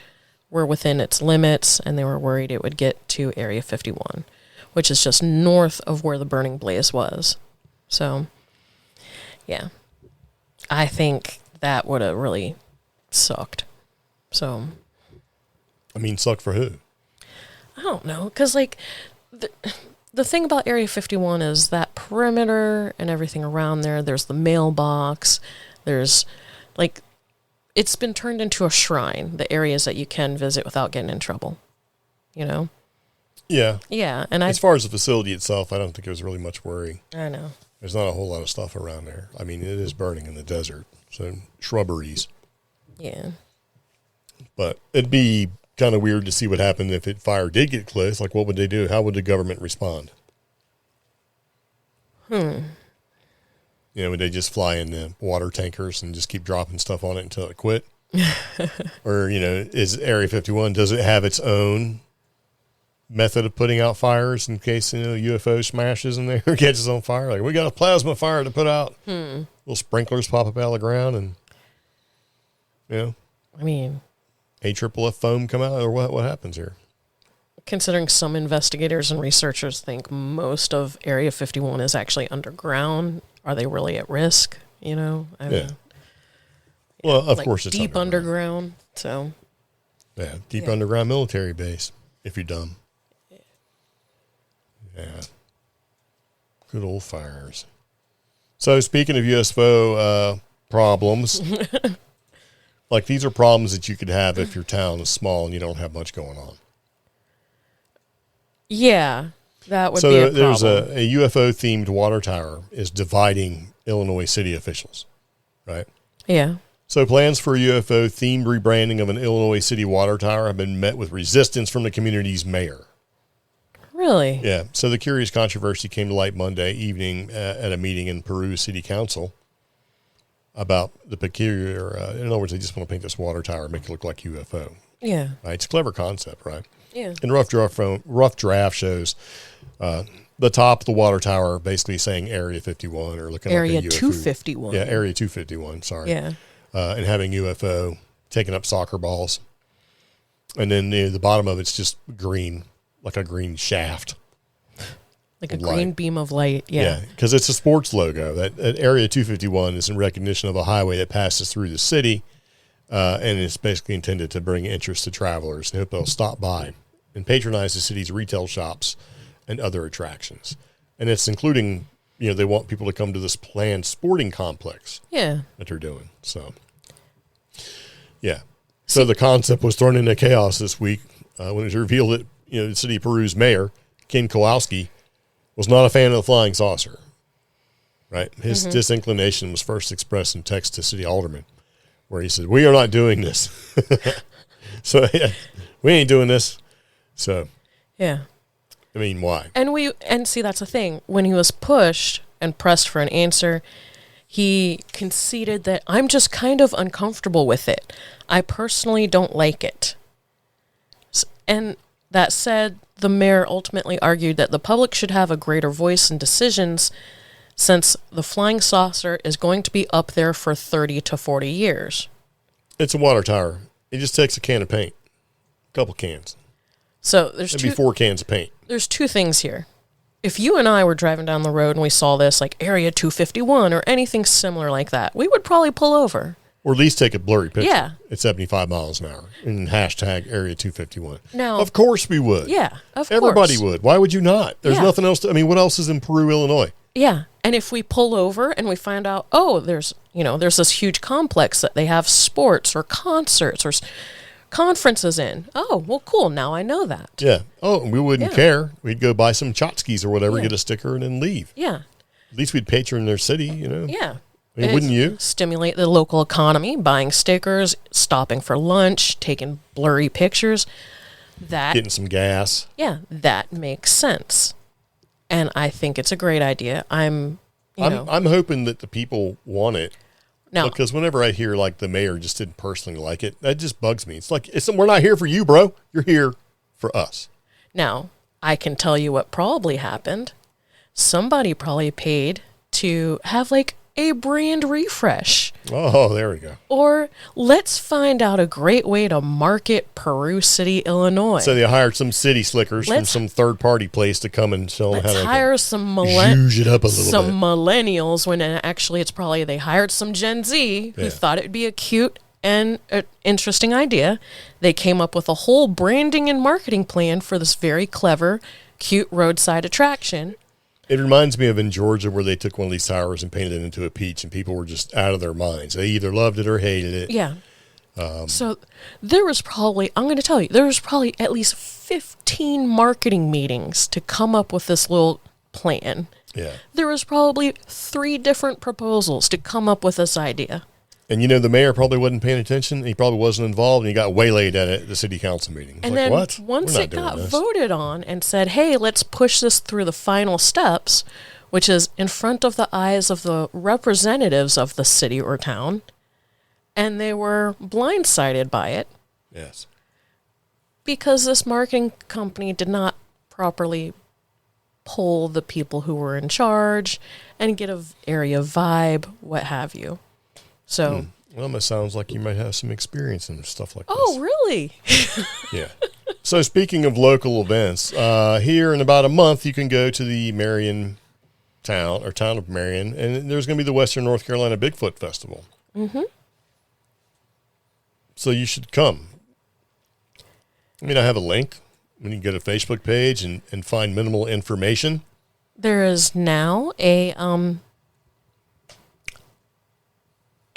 [SPEAKER 2] were within its limits, and they were worried it would get to Area 51, which is just north of where the burning blaze was. So, yeah. I think that would have really sucked. So.
[SPEAKER 1] I mean, sucked for who?
[SPEAKER 2] I don't know, because, the thing about Area 51 is that perimeter and everything around there. There's the mailbox. There's, it's been turned into a shrine, the areas that you can visit without getting in trouble, Yeah. Yeah. And
[SPEAKER 1] as far as the facility itself, I don't think it was really much worry.
[SPEAKER 2] I know.
[SPEAKER 1] There's not a whole lot of stuff around there. I mean, it is burning in the desert, so shrubberies.
[SPEAKER 2] Yeah.
[SPEAKER 1] But it'd be kind of weird to see what happened if fire did get close. Like, what would they do? How would the government respond? Would they just fly in the water tankers and just keep dropping stuff on it until it quit? Or, is Area 51, does it have its own method of putting out fires in case, UFO smashes in there or catches on fire? Like, we got a plasma fire to put out. Little sprinklers pop up out of the ground and,
[SPEAKER 2] I mean,
[SPEAKER 1] AFFF foam come out, or what happens here?
[SPEAKER 2] Considering some investigators and researchers think most of Area 51 is actually underground, are they really at risk? I mean,
[SPEAKER 1] well, of course it's
[SPEAKER 2] deep underground. So,
[SPEAKER 1] yeah, deep underground military base. If you're dumb, yeah, good old fires. So, speaking of UFO problems, these are problems that you could have if your town is small and you don't have much going on.
[SPEAKER 2] Yeah, that would be a problem.
[SPEAKER 1] There's a UFO-themed water tower is dividing Illinois city officials, right?
[SPEAKER 2] Yeah.
[SPEAKER 1] So plans for a UFO-themed rebranding of an Illinois city water tower have been met with resistance from the community's mayor.
[SPEAKER 2] Really?
[SPEAKER 1] Yeah. So the curious controversy came to light Monday evening at a meeting in Peru City Council about the peculiar, in other words, they just want to paint this water tower and make it look like UFO.
[SPEAKER 2] Yeah.
[SPEAKER 1] Right? It's a clever concept, right?
[SPEAKER 2] Yeah.
[SPEAKER 1] And rough draft shows the top of the water tower basically saying Area 51 or looking
[SPEAKER 2] Area
[SPEAKER 1] like a UFO.
[SPEAKER 2] 251.
[SPEAKER 1] Yeah, Area 251, sorry.
[SPEAKER 2] Yeah.
[SPEAKER 1] And having UFO taking up soccer balls. And then the bottom of it's just green, like a green shaft.
[SPEAKER 2] Like a green beam of light, yeah.
[SPEAKER 1] Because it's a sports logo. That Area 251 is in recognition of a highway that passes through the city, and it's basically intended to bring interest to travelers. They hope they'll stop by and patronize the city's retail shops and other attractions. And it's including, they want people to come to this planned sporting complex that they're doing. So, yeah. So the concept was thrown into chaos this week when it was revealed that, the city of Peru's mayor, Ken Kowalski, was not a fan of the flying saucer. right? His disinclination was first expressed in text to city alderman, where he said, "We are not doing this." So yeah, we ain't doing this. So
[SPEAKER 2] yeah.
[SPEAKER 1] I mean, why?
[SPEAKER 2] And see, that's the thing. When he was pushed and pressed for an answer, he conceded that I'm just kind of uncomfortable with it. I personally don't like it. And that said, the mayor ultimately argued that the public should have a greater voice in decisions since the flying saucer is going to be up there for 30 to 40 years.
[SPEAKER 1] It's a water tower. It just takes a can of paint, a couple cans.
[SPEAKER 2] So there's
[SPEAKER 1] Maybe 4 cans of paint.
[SPEAKER 2] There's 2 things here. If you and I were driving down the road and we saw this, like Area 251 or anything similar like that, we would probably pull over.
[SPEAKER 1] Or at least take a blurry picture at 75 miles an hour and hashtag Area 251.
[SPEAKER 2] Now,
[SPEAKER 1] of course we would.
[SPEAKER 2] Yeah, of course.
[SPEAKER 1] Everybody would. Why would you not? There's nothing else. What else is in Peru, Illinois?
[SPEAKER 2] Yeah. And if we pull over and we find out, there's this huge complex that they have sports or concerts or conferences in. Oh, well, cool. Now I know that.
[SPEAKER 1] Yeah. Oh, we wouldn't care. We'd go buy some tchotchkes or whatever, get a sticker, and then leave.
[SPEAKER 2] Yeah.
[SPEAKER 1] At least we'd patron their city,
[SPEAKER 2] Yeah.
[SPEAKER 1] Wouldn't you?
[SPEAKER 2] Stimulate the local economy, buying stickers, stopping for lunch, taking blurry pictures.
[SPEAKER 1] Getting some gas.
[SPEAKER 2] Yeah, that makes sense. And I think it's a great idea. I'm
[SPEAKER 1] hoping that the people want it.
[SPEAKER 2] Now,
[SPEAKER 1] because whenever I hear like the mayor just didn't personally like it, that just bugs me. It's like, we're not here for you, bro. You're here for us.
[SPEAKER 2] Now, I can tell you what probably happened. Somebody probably paid to have like a brand refresh.
[SPEAKER 1] Oh, there we go.
[SPEAKER 2] Or let's find out a great way to market Peru City, Illinois.
[SPEAKER 1] So they hired some city slickers from some third-party place to come and show them how to
[SPEAKER 2] hire
[SPEAKER 1] it up a little
[SPEAKER 2] some
[SPEAKER 1] bit.
[SPEAKER 2] Millennials, when actually it's probably they hired some Gen Z who thought it'd be a cute and interesting idea. They came up with a whole branding and marketing plan for this very clever, cute roadside attraction.
[SPEAKER 1] It reminds me of in Georgia where they took one of these towers and painted it into a peach, and people were just out of their minds. They either loved it or hated it.
[SPEAKER 2] Yeah. So there was probably, I'm going to tell you, there was probably at least 15 marketing meetings to come up with this little plan.
[SPEAKER 1] Yeah.
[SPEAKER 2] There was probably 3 different proposals to come up with this idea.
[SPEAKER 1] And the mayor probably wasn't paying attention. He probably wasn't involved, and he got waylaid at it at the city council meeting.
[SPEAKER 2] And
[SPEAKER 1] like,
[SPEAKER 2] then
[SPEAKER 1] what?
[SPEAKER 2] Once it got voted on and said, hey, let's push this through the final steps, which is in front of the eyes of the representatives of the city or town, and they were blindsided by it.
[SPEAKER 1] Yes.
[SPEAKER 2] Because this marketing company did not properly poll the people who were in charge and get an area vibe, what have you. So,
[SPEAKER 1] well, it sounds like you might have some experience in stuff like this.
[SPEAKER 2] Oh, really?
[SPEAKER 1] Yeah. So speaking of local events, here in about a month, you can go to the town of Marion, and there's going to be the Western North Carolina Bigfoot Festival. Mm-hmm. So you should come. I have a link. You can go to a Facebook page and find minimal information.
[SPEAKER 2] There is now a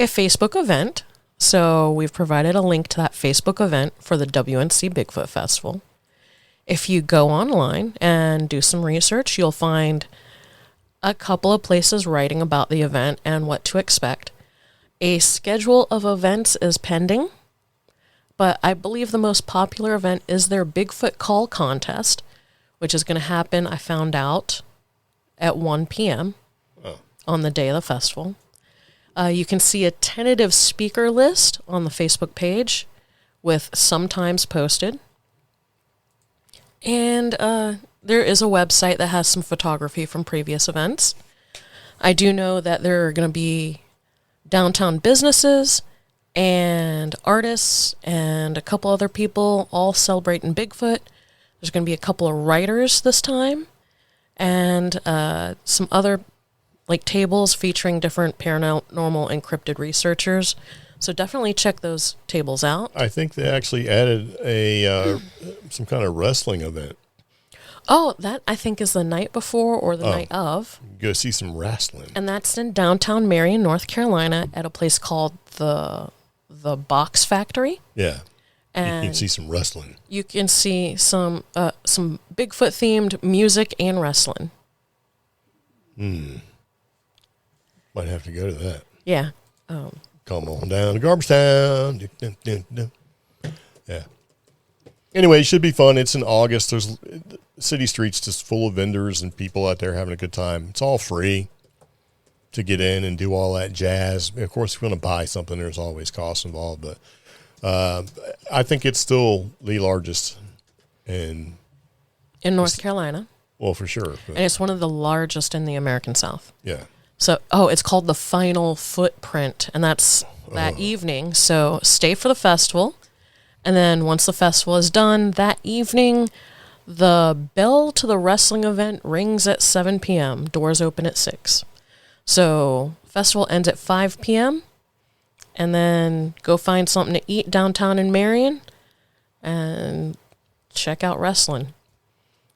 [SPEAKER 2] Facebook event. So we've provided a link to that Facebook event for the WNC Bigfoot Festival. If you go online and do some research, you'll find a couple of places writing about the event and what to expect. A schedule of events is pending, but I believe the most popular event is their Bigfoot Call Contest, which is going to happen, I found out, at 1 p.m. on the day of the festival. You can see a tentative speaker list on the Facebook page with some times posted. And there is a website that has some photography from previous events. I do know that there are going to be downtown businesses and artists and a couple other people all celebrating Bigfoot. There's going to be a couple of writers this time and some other tables featuring different paranormal and cryptid researchers. So definitely check those tables out.
[SPEAKER 1] I think they actually added some kind of wrestling event.
[SPEAKER 2] Oh, that I think is the night before or the night of.
[SPEAKER 1] Go see some wrestling.
[SPEAKER 2] And that's in downtown Marion, North Carolina, at a place called the Box Factory.
[SPEAKER 1] Yeah.
[SPEAKER 2] And
[SPEAKER 1] you can see some wrestling.
[SPEAKER 2] You can see some Bigfoot themed music and wrestling.
[SPEAKER 1] Might have to go to that.
[SPEAKER 2] Yeah.
[SPEAKER 1] Come on down to Garbage Town. Yeah. Anyway, it should be fun. It's in August. There's city streets just full of vendors and people out there having a good time. It's all free to get in and do all that jazz. Of course, if you want to buy something, there's always costs involved. But I think it's still the largest in
[SPEAKER 2] North Carolina.
[SPEAKER 1] Well, for sure.
[SPEAKER 2] And it's one of the largest in the American South.
[SPEAKER 1] Yeah.
[SPEAKER 2] So, it's called the Final Footprint, and that's that evening. So stay for the festival, and then once the festival is done, that evening, the bell to the wrestling event rings at 7 p.m. Doors open at 6. So festival ends at 5 p.m., and then go find something to eat downtown in Marion, and check out wrestling.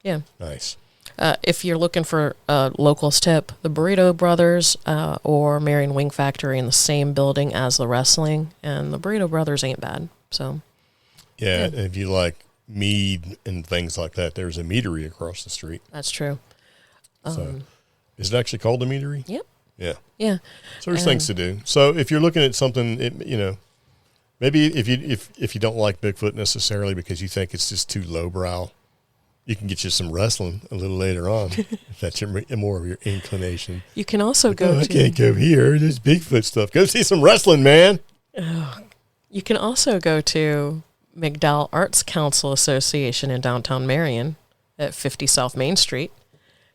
[SPEAKER 2] Yeah.
[SPEAKER 1] Nice.
[SPEAKER 2] If you're looking for a locals tip, the Burrito Brothers or Marion Wing Factory in the same building as the wrestling, and the Burrito Brothers ain't bad. So,
[SPEAKER 1] yeah. If you like mead and things like that, there's a meadery across the street.
[SPEAKER 2] That's true.
[SPEAKER 1] So, is it actually called a meadery?
[SPEAKER 2] Yep.
[SPEAKER 1] Yeah.
[SPEAKER 2] Yeah.
[SPEAKER 1] So there's things to do. So if you're looking at something, maybe if you don't like Bigfoot necessarily because you think it's just too lowbrow, you can get you some wrestling a little later on if that's more of your inclination.
[SPEAKER 2] You can also
[SPEAKER 1] I can't go here. There's Bigfoot stuff. Go see some wrestling, man.
[SPEAKER 2] You can also go to McDowell Arts Council Association in downtown Marion at 50 South Main Street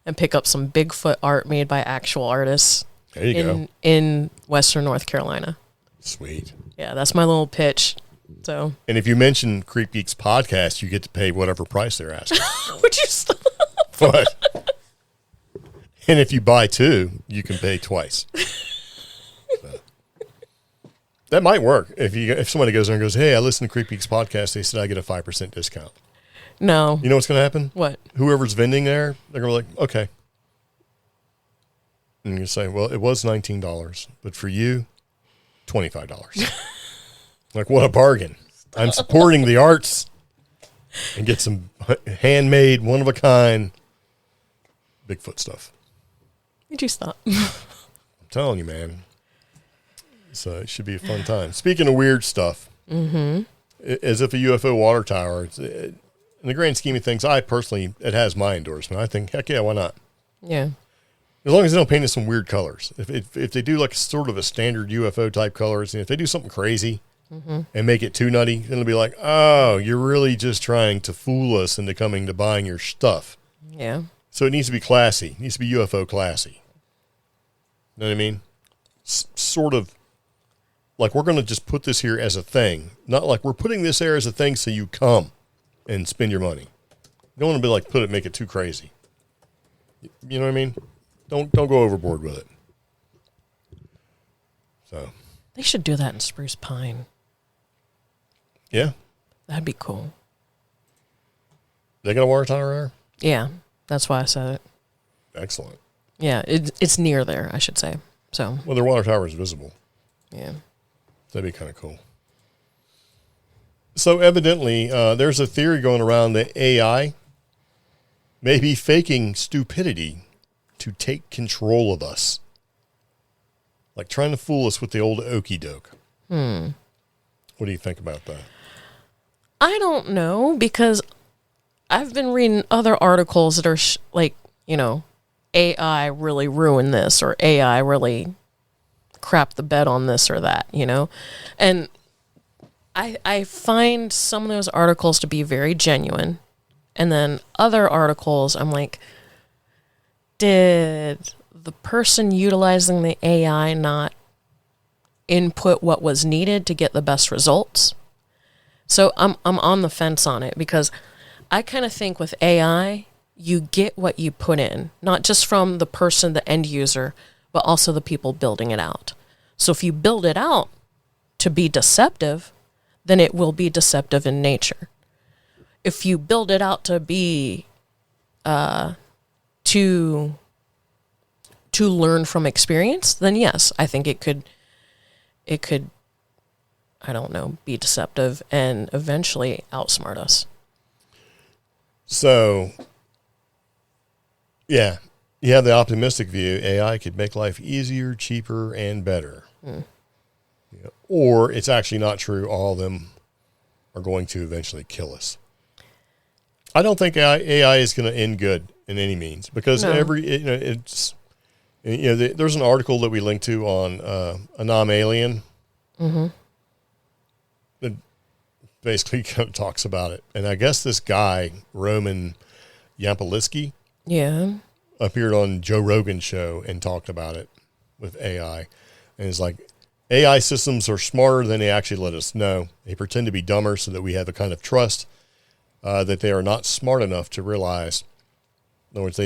[SPEAKER 2] and pick up some Bigfoot art made by actual artists
[SPEAKER 1] there you go.
[SPEAKER 2] in Western North Carolina.
[SPEAKER 1] Sweet.
[SPEAKER 2] Yeah, that's my little pitch. So,
[SPEAKER 1] and if you mention CreepGeeks Podcast, you get to pay whatever price they're asking.
[SPEAKER 2] Would you stop?
[SPEAKER 1] What? And if you buy two, you can pay twice. That might work. If somebody goes there and goes, "Hey, I listen to CreepGeeks Podcast," they said I get a 5% discount.
[SPEAKER 2] No.
[SPEAKER 1] You know what's going to happen?
[SPEAKER 2] What?
[SPEAKER 1] Whoever's vending there, they're going to be like, okay. And you say, well, it was $19, but for you, $25. Like, what a bargain. I'm supporting the arts and get some handmade, one-of-a-kind Bigfoot stuff.
[SPEAKER 2] Would you stop?
[SPEAKER 1] I'm telling you, man. So it should be a fun time. Speaking of weird stuff, as if a UFO water tower, in the grand scheme of things, it has my endorsement. I think, heck yeah, why not?
[SPEAKER 2] Yeah.
[SPEAKER 1] As long as they don't paint it some weird colors. If they do like sort of a standard UFO type colors, and if they do something crazy and make it too nutty, then it'll be like, oh, you're really just trying to fool us into coming to buying your stuff.
[SPEAKER 2] Yeah.
[SPEAKER 1] So it needs to be classy. It needs to be UFO classy. You know what I mean? Sort of like we're going to just put this here as a thing. Not like we're putting this there as a thing so you come and spend your money. You don't want to be like, make it too crazy. You know what I mean? Don't go overboard with it. So
[SPEAKER 2] they should do that in Spruce Pine.
[SPEAKER 1] Yeah.
[SPEAKER 2] That'd be cool.
[SPEAKER 1] They got a water tower there?
[SPEAKER 2] Yeah. That's why I said it.
[SPEAKER 1] Excellent.
[SPEAKER 2] Yeah, it's near there, I should say. So.
[SPEAKER 1] Well, their water tower is visible.
[SPEAKER 2] Yeah.
[SPEAKER 1] That'd be kind of cool. So evidently, there's a theory going around that AI may be faking stupidity to take control of us. Like trying to fool us with the old okey doke. What do you think about that?
[SPEAKER 2] I don't know, because I've been reading other articles that are AI really ruined this, or AI really crapped the bed on this or that, And I find some of those articles to be very genuine. And then other articles, I'm like, did the person utilizing the AI not input what was needed to get the best results? So I'm on the fence on it, because I kind of think with AI, you get what you put in, not just from the person, the end user, but also the people building it out. So if you build it out to be deceptive, then it will be deceptive in nature. If you build it out to be to learn from experience, then yes, I think it could I don't know, be deceptive and eventually outsmart us.
[SPEAKER 1] So, yeah, you have the optimistic view. AI could make life easier, cheaper, and better. Yeah. Or it's actually not true. All of them are going to eventually kill us. I don't think AI is going to end good in any means because there's an article that we linked to on Anomalous. That basically kind of talks about it. And I guess this guy, Roman Yampolsky, appeared on Joe Rogan's show and talked about it with AI. And it's like, AI systems are smarter than they actually let us know. They pretend to be dumber so that we have a kind of trust that they are not smart enough to realize. In other words,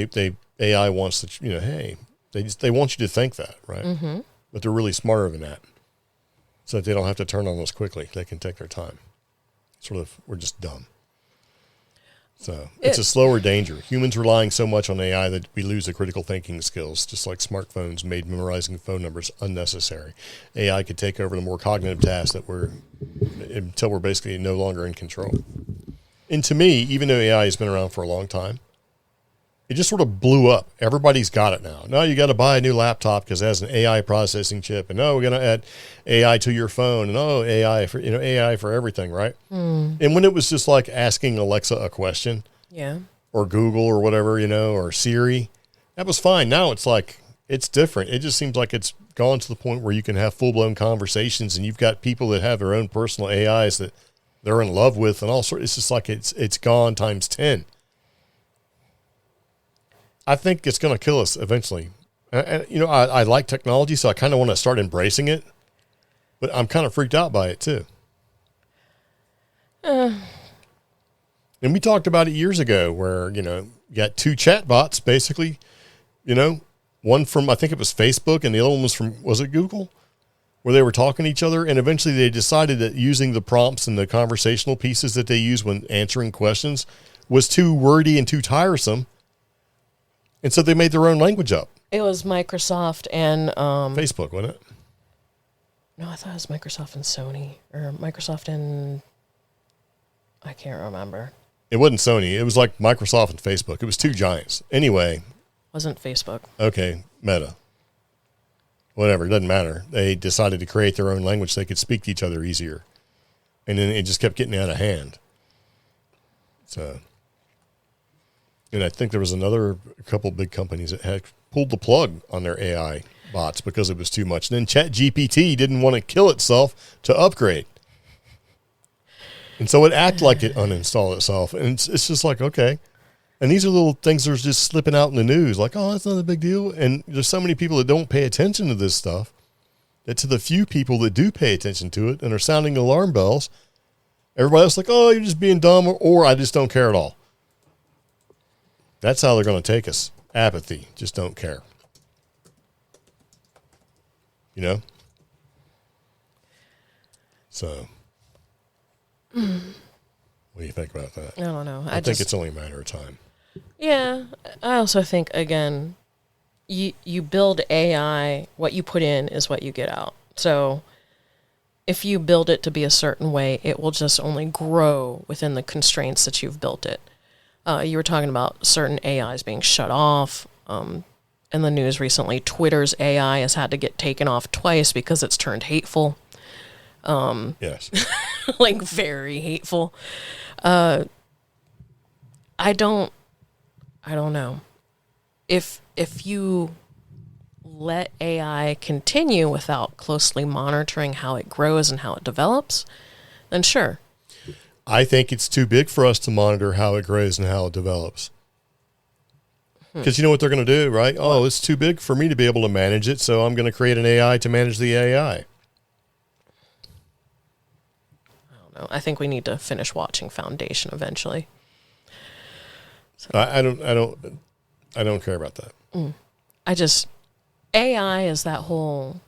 [SPEAKER 1] AI wants to, hey, they want you to think that, right? Mm-hmm. But they're really smarter than that. So that they don't have to turn on us quickly. They can take their time. We're just dumb. So it's a slower danger. Humans relying so much on AI that we lose the critical thinking skills, just like smartphones made memorizing phone numbers unnecessary. AI could take over the more cognitive tasks until we're basically no longer in control. And to me, even though AI has been around for a long time, it just sort of blew up. Everybody's got it now. Now you got to buy a new laptop because it has an AI processing chip, and we're going to add AI to your phone, and AI for everything, right? And when it was just like asking Alexa a question, or Google or whatever, or Siri, that was fine. Now it's like it's different. It just seems like it's gone to the point where you can have full blown conversations, and you've got people that have their own personal AIs that they're in love with, and all sorts. It's just like it's gone times 10. I think it's going to kill us eventually. I like technology, so I kind of want to start embracing it, but I'm kind of freaked out by it too. And we talked about it years ago where, you got two chat bots, basically, one from, I think it was Facebook, and the other one was it Google? Where they were talking to each other, and eventually they decided that using the prompts and the conversational pieces that they use when answering questions was too wordy and too tiresome. And so they made their own language up.
[SPEAKER 2] It was Microsoft and
[SPEAKER 1] Facebook, wasn't it?
[SPEAKER 2] No, I thought it was Microsoft and Sony, or Microsoft and I can't remember.
[SPEAKER 1] It wasn't Sony. It was like Microsoft and Facebook. It was two giants. Anyway.
[SPEAKER 2] Wasn't Facebook.
[SPEAKER 1] Okay, Meta. Whatever, it doesn't matter. They decided to create their own language so they could speak to each other easier. And then it just kept getting out of hand. So... And I think there was a couple big companies that had pulled the plug on their AI bots because it was too much. And then ChatGPT didn't want to kill itself to upgrade. And so it acted like it uninstalled itself. And it's just like, okay. And these are little things that are just slipping out in the news. Like, oh, that's not a big deal. And there's so many people that don't pay attention to this stuff that to the few people that do pay attention to it and are sounding alarm bells, everybody else is like, oh, you're just being dumb or I just don't care at all. That's how they're going to take us. Apathy. Just don't care. So, what do you think about that?
[SPEAKER 2] I don't know.
[SPEAKER 1] I think it's only a matter of time.
[SPEAKER 2] Yeah. I also think, again, you build AI, what you put in is what you get out. So if you build it to be a certain way, it will just only grow within the constraints that you've built it. You were talking about certain AIs being shut off. In the news recently, Twitter's AI has had to get taken off twice because it's turned hateful.
[SPEAKER 1] Yes.
[SPEAKER 2] Like very hateful. I don't know. If you let AI continue without closely monitoring how it grows and how it develops, then sure.
[SPEAKER 1] I think it's too big for us to monitor how it grows and how it develops. Because you know what they're going to do, right? Oh, it's too big for me to be able to manage it, so I'm going to create an AI to manage the AI.
[SPEAKER 2] I don't know. I think we need to finish watching Foundation eventually.
[SPEAKER 1] So. I don't care about that.
[SPEAKER 2] AI is that whole,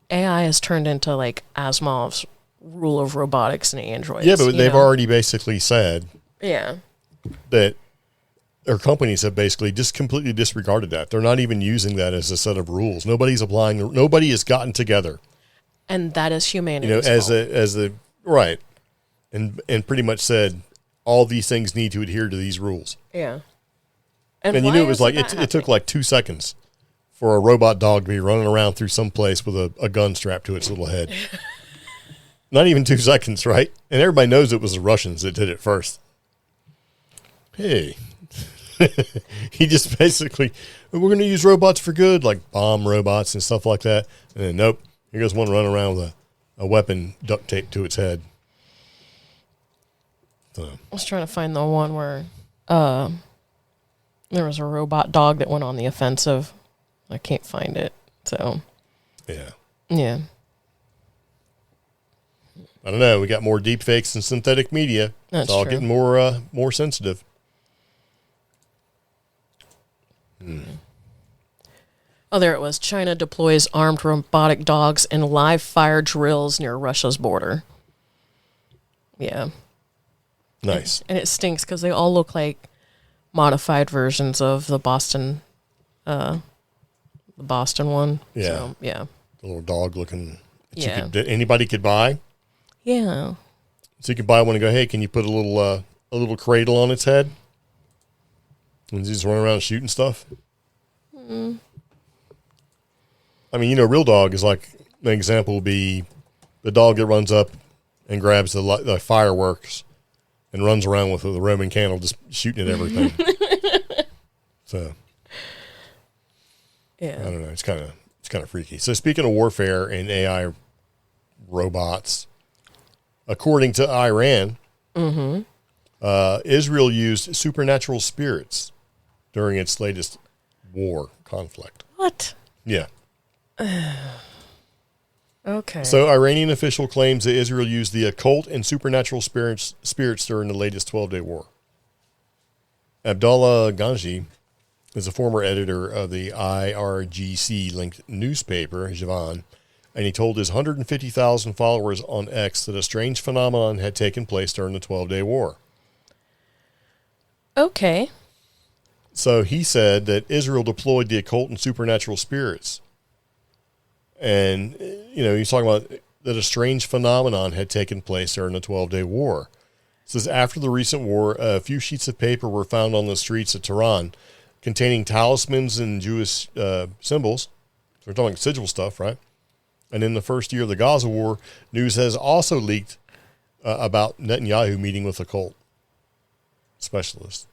[SPEAKER 2] AI has turned into like Asimov's rule of robotics and androids.
[SPEAKER 1] Yeah, but they've already basically said that their companies have basically just completely disregarded that. They're not even using that as a set of rules. Nobody has gotten together.
[SPEAKER 2] And that is humanity's fault.
[SPEAKER 1] Right. And pretty much said all these things need to adhere to these rules.
[SPEAKER 2] Yeah.
[SPEAKER 1] And you knew it was like, it took like 2 seconds for a robot dog to be running around through some place with a gun strapped to its little head. Not even 2 seconds, right? And everybody knows it was the Russians that did it first. Hey. He just basically, we're going to use robots for good, like bomb robots and stuff like that. And then, nope, here goes one running around with a weapon duct taped to its head. So.
[SPEAKER 2] I was trying to find the one where there was a robot dog that went on the offensive. I can't find it. So,
[SPEAKER 1] yeah. I don't know. We got more deep fakes and synthetic media.
[SPEAKER 2] That's
[SPEAKER 1] it's all
[SPEAKER 2] true.
[SPEAKER 1] getting more sensitive.
[SPEAKER 2] Oh, there it was. China deploys armed robotic dogs in live fire drills near Russia's border. Yeah.
[SPEAKER 1] Nice.
[SPEAKER 2] And it stinks because they all look like modified versions of the Boston one.
[SPEAKER 1] Yeah.
[SPEAKER 2] So, yeah.
[SPEAKER 1] The little dog looking
[SPEAKER 2] Yeah.
[SPEAKER 1] Anybody could buy.
[SPEAKER 2] Yeah.
[SPEAKER 1] So you could buy one and go, hey, can you put a little cradle on its head? And just run around shooting stuff. I mean, real dog is like, an example would be the dog that runs up and grabs the fireworks and runs around with the Roman candle just shooting at everything. So,
[SPEAKER 2] Yeah.
[SPEAKER 1] I don't know. It's kind of freaky. So speaking of warfare and AI robots, according to Iran, Israel used supernatural spirits during its latest war conflict.
[SPEAKER 2] What?
[SPEAKER 1] Yeah.
[SPEAKER 2] Okay.
[SPEAKER 1] So Iranian official claims that Israel used the occult and supernatural spirits during the latest 12-day war. Abdullah Ganji is a former editor of the IRGC-linked newspaper, Javan, and he told his 150,000 followers on X that a strange phenomenon had taken place during the 12-day war.
[SPEAKER 2] Okay.
[SPEAKER 1] So he said that Israel deployed the occult and supernatural spirits. And, he's talking about that a strange phenomenon had taken place during the 12-day war. It says, after the recent war, a few sheets of paper were found on the streets of Tehran containing talismans and Jewish symbols. So we're talking sigil stuff, right? And in the first year of the Gaza war, news has also leaked about Netanyahu meeting with occult specialists.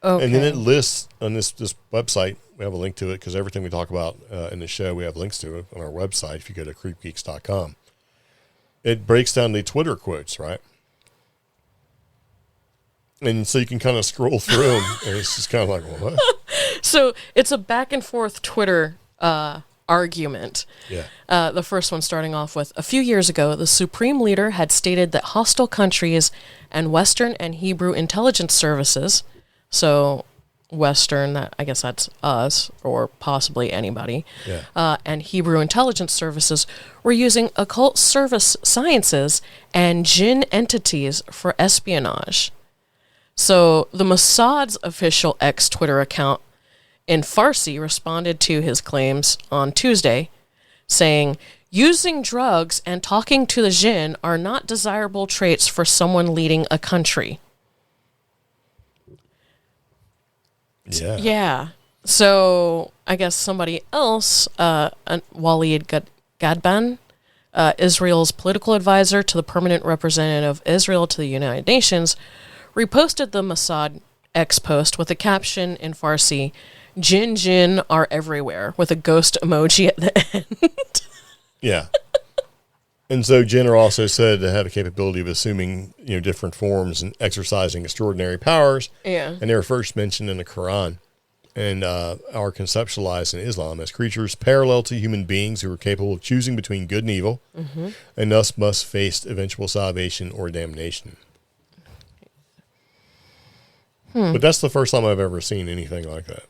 [SPEAKER 2] Okay.
[SPEAKER 1] And then it lists on this website, we have a link to it because everything we talk about in the show, we have links to it on our website if you go to CreepGeeks.com. It breaks down the Twitter quotes, right? And so you can kind of scroll through them, and it's just kind of like, well, what?
[SPEAKER 2] So it's a back and forth Twitter argument.
[SPEAKER 1] Yeah.
[SPEAKER 2] The first one starting off with, a few years ago, the supreme leader had stated that hostile countries and Western and Hebrew intelligence services, so Western, I guess that's us or possibly anybody, and Hebrew intelligence services were using occult service sciences and Jinn entities for espionage. So the Mossad's official X Twitter account in Farsi responded to his claims on Tuesday, saying, using drugs and talking to the Jinn are not desirable traits for someone leading a country.
[SPEAKER 1] Yeah.
[SPEAKER 2] Yeah. So I guess somebody else, Walid Gadban, Israel's political advisor to the permanent representative of Israel to the United Nations, reposted the Mossad X post with a caption in Farsi, Jinn are everywhere, with a ghost emoji at the end.
[SPEAKER 1] Yeah. And so Jinn are also said to have a capability of assuming, different forms and exercising extraordinary powers.
[SPEAKER 2] Yeah.
[SPEAKER 1] And they were first mentioned in the Quran and are conceptualized in Islam as creatures parallel to human beings who are capable of choosing between good and evil, and thus must face eventual salvation or damnation. But that's the first time I've ever seen anything like that.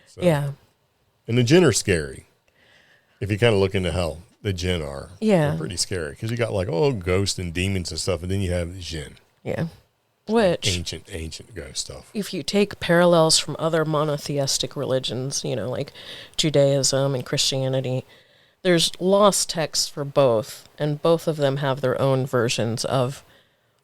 [SPEAKER 1] So.
[SPEAKER 2] Yeah.
[SPEAKER 1] And the Jinn are scary. If you kind of look into how the Jinn are.
[SPEAKER 2] Yeah.
[SPEAKER 1] They're pretty scary. Because you got ghosts and demons and stuff, and then you have the Jinn.
[SPEAKER 2] Yeah. Which,
[SPEAKER 1] ancient ghost stuff.
[SPEAKER 2] if you take parallels from other monotheistic religions, like Judaism and Christianity, there's lost texts for both, and both of them have their own versions of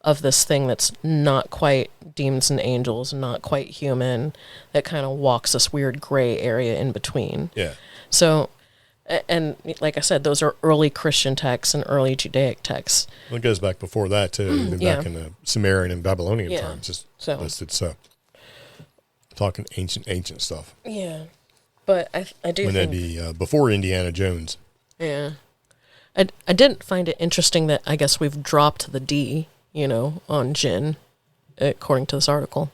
[SPEAKER 2] of this thing that's not quite demons and angels, not quite human, that kind of walks this weird gray area in between.
[SPEAKER 1] Yeah.
[SPEAKER 2] So, and like I said, those are early Christian texts and early Judaic texts.
[SPEAKER 1] Well, it goes back before that, too, even back in the Sumerian and Babylonian times. Just listed, so talking ancient stuff.
[SPEAKER 2] Yeah. But I do think...
[SPEAKER 1] that'd be before Indiana Jones.
[SPEAKER 2] Yeah. I didn't find it interesting that I guess we've dropped the D, on Jinn, according to this article.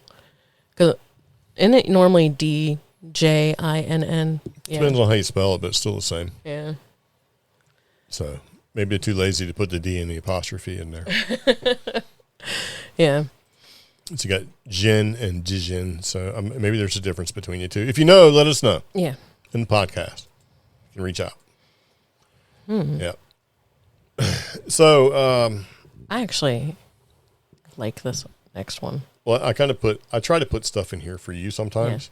[SPEAKER 2] Because isn't it normally D-J-I-N-N? Yeah.
[SPEAKER 1] Depends on how you spell it, but it's still the same.
[SPEAKER 2] Yeah.
[SPEAKER 1] So maybe they're too lazy to put the D and the apostrophe in there.
[SPEAKER 2] Yeah.
[SPEAKER 1] So you got Jinn and Jinn. So maybe there's a difference between the two. If you know, let us know.
[SPEAKER 2] Yeah.
[SPEAKER 1] In the podcast. You can reach out. Yeah. So,
[SPEAKER 2] I actually like this next one.
[SPEAKER 1] Well, I try to put stuff in here for you sometimes.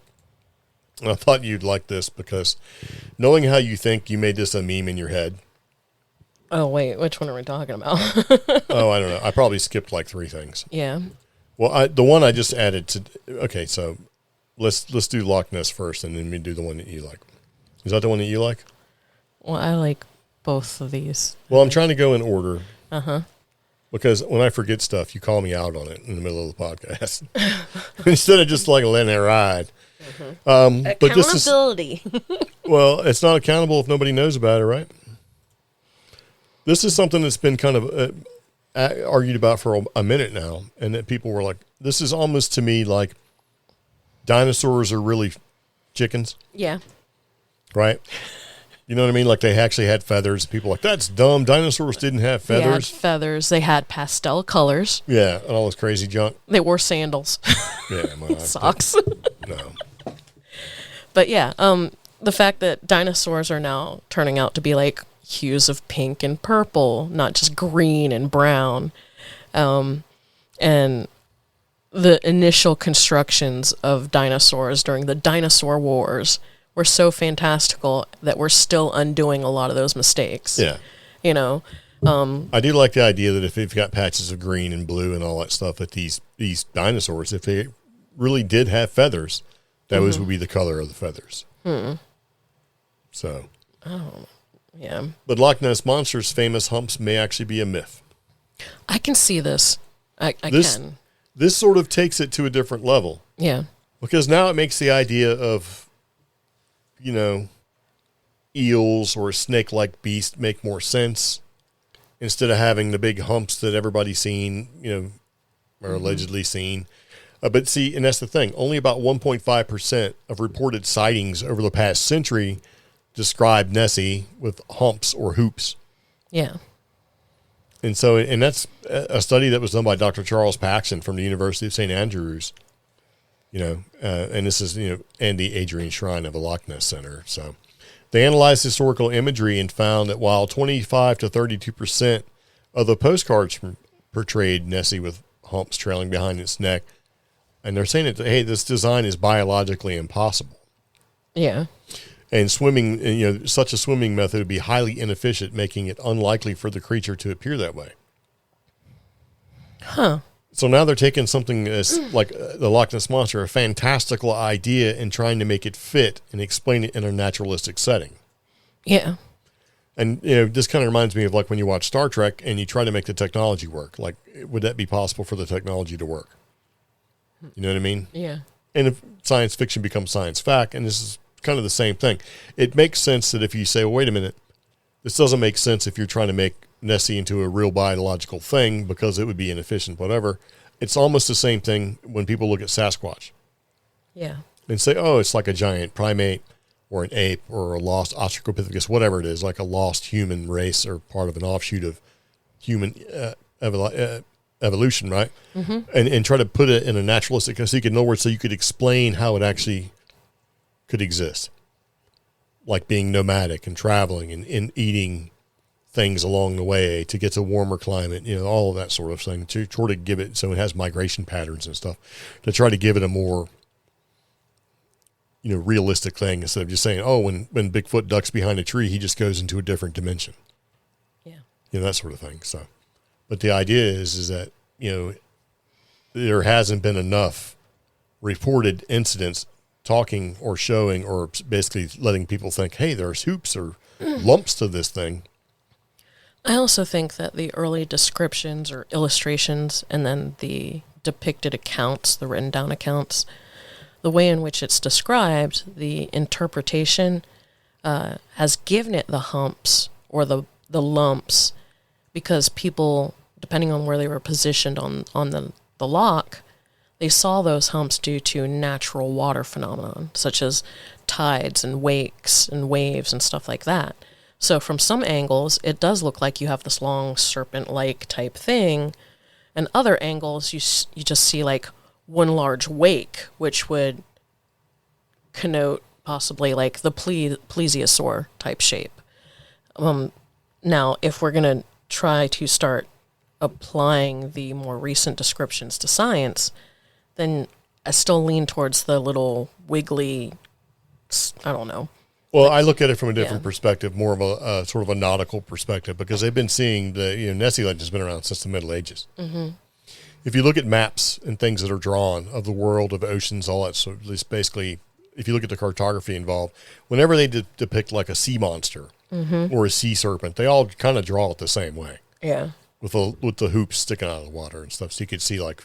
[SPEAKER 1] Yeah. And I thought you'd like this because knowing how you think, you made this a meme in your head.
[SPEAKER 2] Oh, wait, which one are we talking about?
[SPEAKER 1] Oh, I don't know. I probably skipped like 3 things.
[SPEAKER 2] Yeah.
[SPEAKER 1] Well, the one I just added to, okay, so let's do Lochness first and then we do the one that you like. Is that the one that you like?
[SPEAKER 2] Well, I like both of these.
[SPEAKER 1] Well, I'm trying to go in order.
[SPEAKER 2] Uh-huh.
[SPEAKER 1] Because when I forget stuff, you call me out on it in the middle of the podcast. Instead of just like letting it ride.
[SPEAKER 2] Mm-hmm.
[SPEAKER 1] But this is,
[SPEAKER 2] accountability.
[SPEAKER 1] well, it's not accountable if nobody knows about it, right? This is something that's been kind of argued about for a minute now. And that people were like, this is almost to me like dinosaurs are really chickens.
[SPEAKER 2] Yeah.
[SPEAKER 1] Right? You know what I mean? Like they actually had feathers. People were like, that's dumb. Dinosaurs didn't have feathers.
[SPEAKER 2] They had feathers. They had pastel colors.
[SPEAKER 1] Yeah, and all this crazy junk.
[SPEAKER 2] They wore sandals.
[SPEAKER 1] Yeah, well,
[SPEAKER 2] socks.
[SPEAKER 1] No.
[SPEAKER 2] But yeah, the fact that dinosaurs are now turning out to be like hues of pink and purple, not just green and brown, and the initial constructions of dinosaurs during the dinosaur wars were so fantastical that we're still undoing a lot of those mistakes.
[SPEAKER 1] Yeah.
[SPEAKER 2] I
[SPEAKER 1] do like the idea that if you've got patches of green and blue and all that stuff, that these dinosaurs, if they really did have feathers, those would be the color of the feathers. So.
[SPEAKER 2] Oh, yeah.
[SPEAKER 1] But Loch Ness Monster's famous humps may actually be a myth.
[SPEAKER 2] I can see this. I can.
[SPEAKER 1] This sort of takes it to a different level.
[SPEAKER 2] Yeah.
[SPEAKER 1] Because now it makes the idea of, eels or a snake-like beast make more sense instead of having the big humps that everybody's seen, or allegedly seen. But see, and that's the thing, only about 1.5% of reported sightings over the past century describe Nessie with humps or hoops.
[SPEAKER 2] Yeah.
[SPEAKER 1] And so, and that's a study that was done by Dr. Charles Paxson from the University of St. Andrews, and this is, and the Adrian Shrine of the Loch Ness Center. So they analyzed historical imagery and found that while 25 to 32% of the postcards portrayed Nessie with humps trailing behind its neck, and they're saying that, hey, this design is biologically impossible.
[SPEAKER 2] Yeah.
[SPEAKER 1] And swimming, such a swimming method would be highly inefficient, making it unlikely for the creature to appear that way.
[SPEAKER 2] Huh.
[SPEAKER 1] So now they're taking something like the Loch Ness Monster, a fantastical idea, and trying to make it fit and explain it in a naturalistic setting. Yeah. And, this kind of reminds me of like when you watch Star Trek and you try to make the technology work. Like, would that be possible for the technology to work? You know what I mean?
[SPEAKER 2] Yeah.
[SPEAKER 1] And if science fiction becomes science fact, and this is kind of the same thing, it makes sense that if you say, well, wait a minute, this doesn't make sense if you're trying to make Nessie into a real biological thing because it would be inefficient, whatever. It's almost the same thing when people look at Sasquatch.
[SPEAKER 2] Yeah.
[SPEAKER 1] And say, oh, it's like a giant primate or an ape or a lost Australopithecus, whatever it is, like a lost human race or part of an offshoot of human evolution, right? Mm-hmm. And try to put it in a naturalistic, so you could know where, so you could explain how it actually could exist. Like being nomadic and traveling and eating things along the way to get to a warmer climate, all of that sort of thing, to try to give it, so it has migration patterns and stuff, to try to give it a more, realistic thing instead of just saying, oh, when Bigfoot ducks behind a tree, he just goes into a different dimension.
[SPEAKER 2] Yeah.
[SPEAKER 1] That sort of thing. So, but the idea is that, there hasn't been enough reported incidents talking or showing or basically letting people think, hey, there's hoops or lumps to this thing.
[SPEAKER 2] I also think that the early descriptions or illustrations and then the depicted accounts, the written down accounts, the way in which it's described, the interpretation has given it the humps or the lumps because people, depending on where they were positioned on the lock, they saw those humps due to natural water phenomenon, such as tides and wakes and waves and stuff like that. So from some angles, it does look like you have this long serpent-like type thing, and other angles, you just see like one large wake, which would connote possibly like the plesiosaur type shape. Now, if we're going to try to start applying the more recent descriptions to science, then I still lean towards the little wiggly, I don't know.
[SPEAKER 1] Well, I look at it from a different perspective, more of a sort of a nautical perspective, because they've been seeing Nessie Legend has been around since the Middle Ages. Mm-hmm. If you look at maps and things that are drawn of the world, of oceans, all that, so at least basically, if you look at the cartography involved, whenever they depict like a sea monster or a sea serpent, they all kind of draw it the same way.
[SPEAKER 2] Yeah.
[SPEAKER 1] With the hoops sticking out of the water and stuff, so you could see like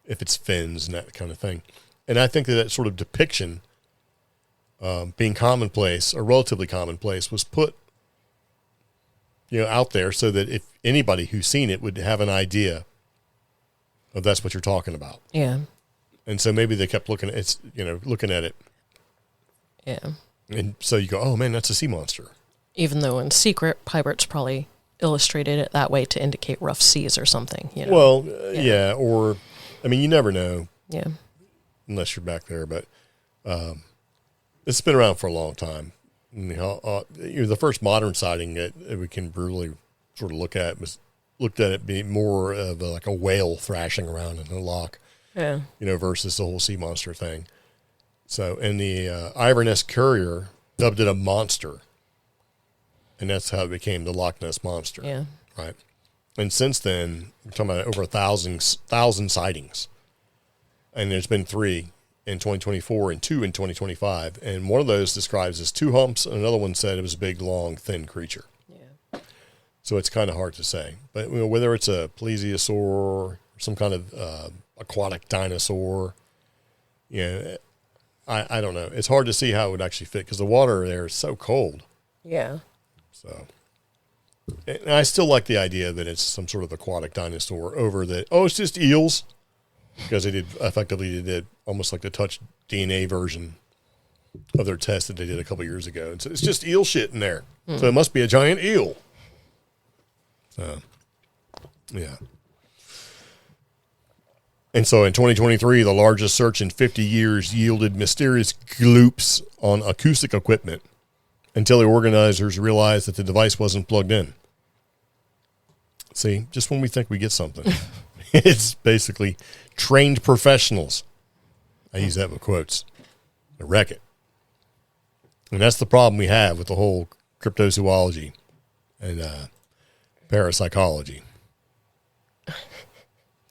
[SPEAKER 1] if it's fins and that kind of thing. And I think that sort of depiction, being commonplace or relatively commonplace, was put out there so that if anybody who's seen it would have an idea of that's what you're talking about.
[SPEAKER 2] Yeah.
[SPEAKER 1] And so maybe they kept looking at it.
[SPEAKER 2] Yeah.
[SPEAKER 1] And so you go, oh man, that's a sea monster.
[SPEAKER 2] Even though in secret, pirates probably illustrated it that way to indicate rough seas or something.
[SPEAKER 1] Well, yeah. Or, I mean, you never know.
[SPEAKER 2] Yeah.
[SPEAKER 1] Unless you're back there, but it's been around for a long time. The first modern sighting that we can really sort of looked at it being more of like a whale thrashing around in the lock.
[SPEAKER 2] Yeah.
[SPEAKER 1] Versus the whole sea monster thing. So, and the Iverness Courier dubbed it a monster. And that's how it became the Loch Ness Monster.
[SPEAKER 2] Yeah.
[SPEAKER 1] Right. And since then, we're talking about over 1,000 sightings. And there's been 3 in 2024 and 2 in 2025. And one of those describes as 2 humps, and another one said it was a big, long, thin creature.
[SPEAKER 2] Yeah.
[SPEAKER 1] So it's kind of hard to say. But whether it's a plesiosaur or some kind of aquatic dinosaur, I don't know. It's hard to see how it would actually fit because the water there is so cold.
[SPEAKER 2] Yeah.
[SPEAKER 1] So, and I still like the idea that it's some sort of aquatic dinosaur over that. Oh, it's just eels, because they did almost like the touch DNA version of their test that they did a couple years ago. And so it's just eel shit in there. So it must be a giant eel. So, yeah. And so in 2023, the largest search in 50 years yielded mysterious gloops on acoustic equipment until the organizers realized that the device wasn't plugged in. See, just when we think we get something, it's basically trained professionals. I use that with quotes. To wreck it. And that's the problem we have with the whole cryptozoology and parapsychology. You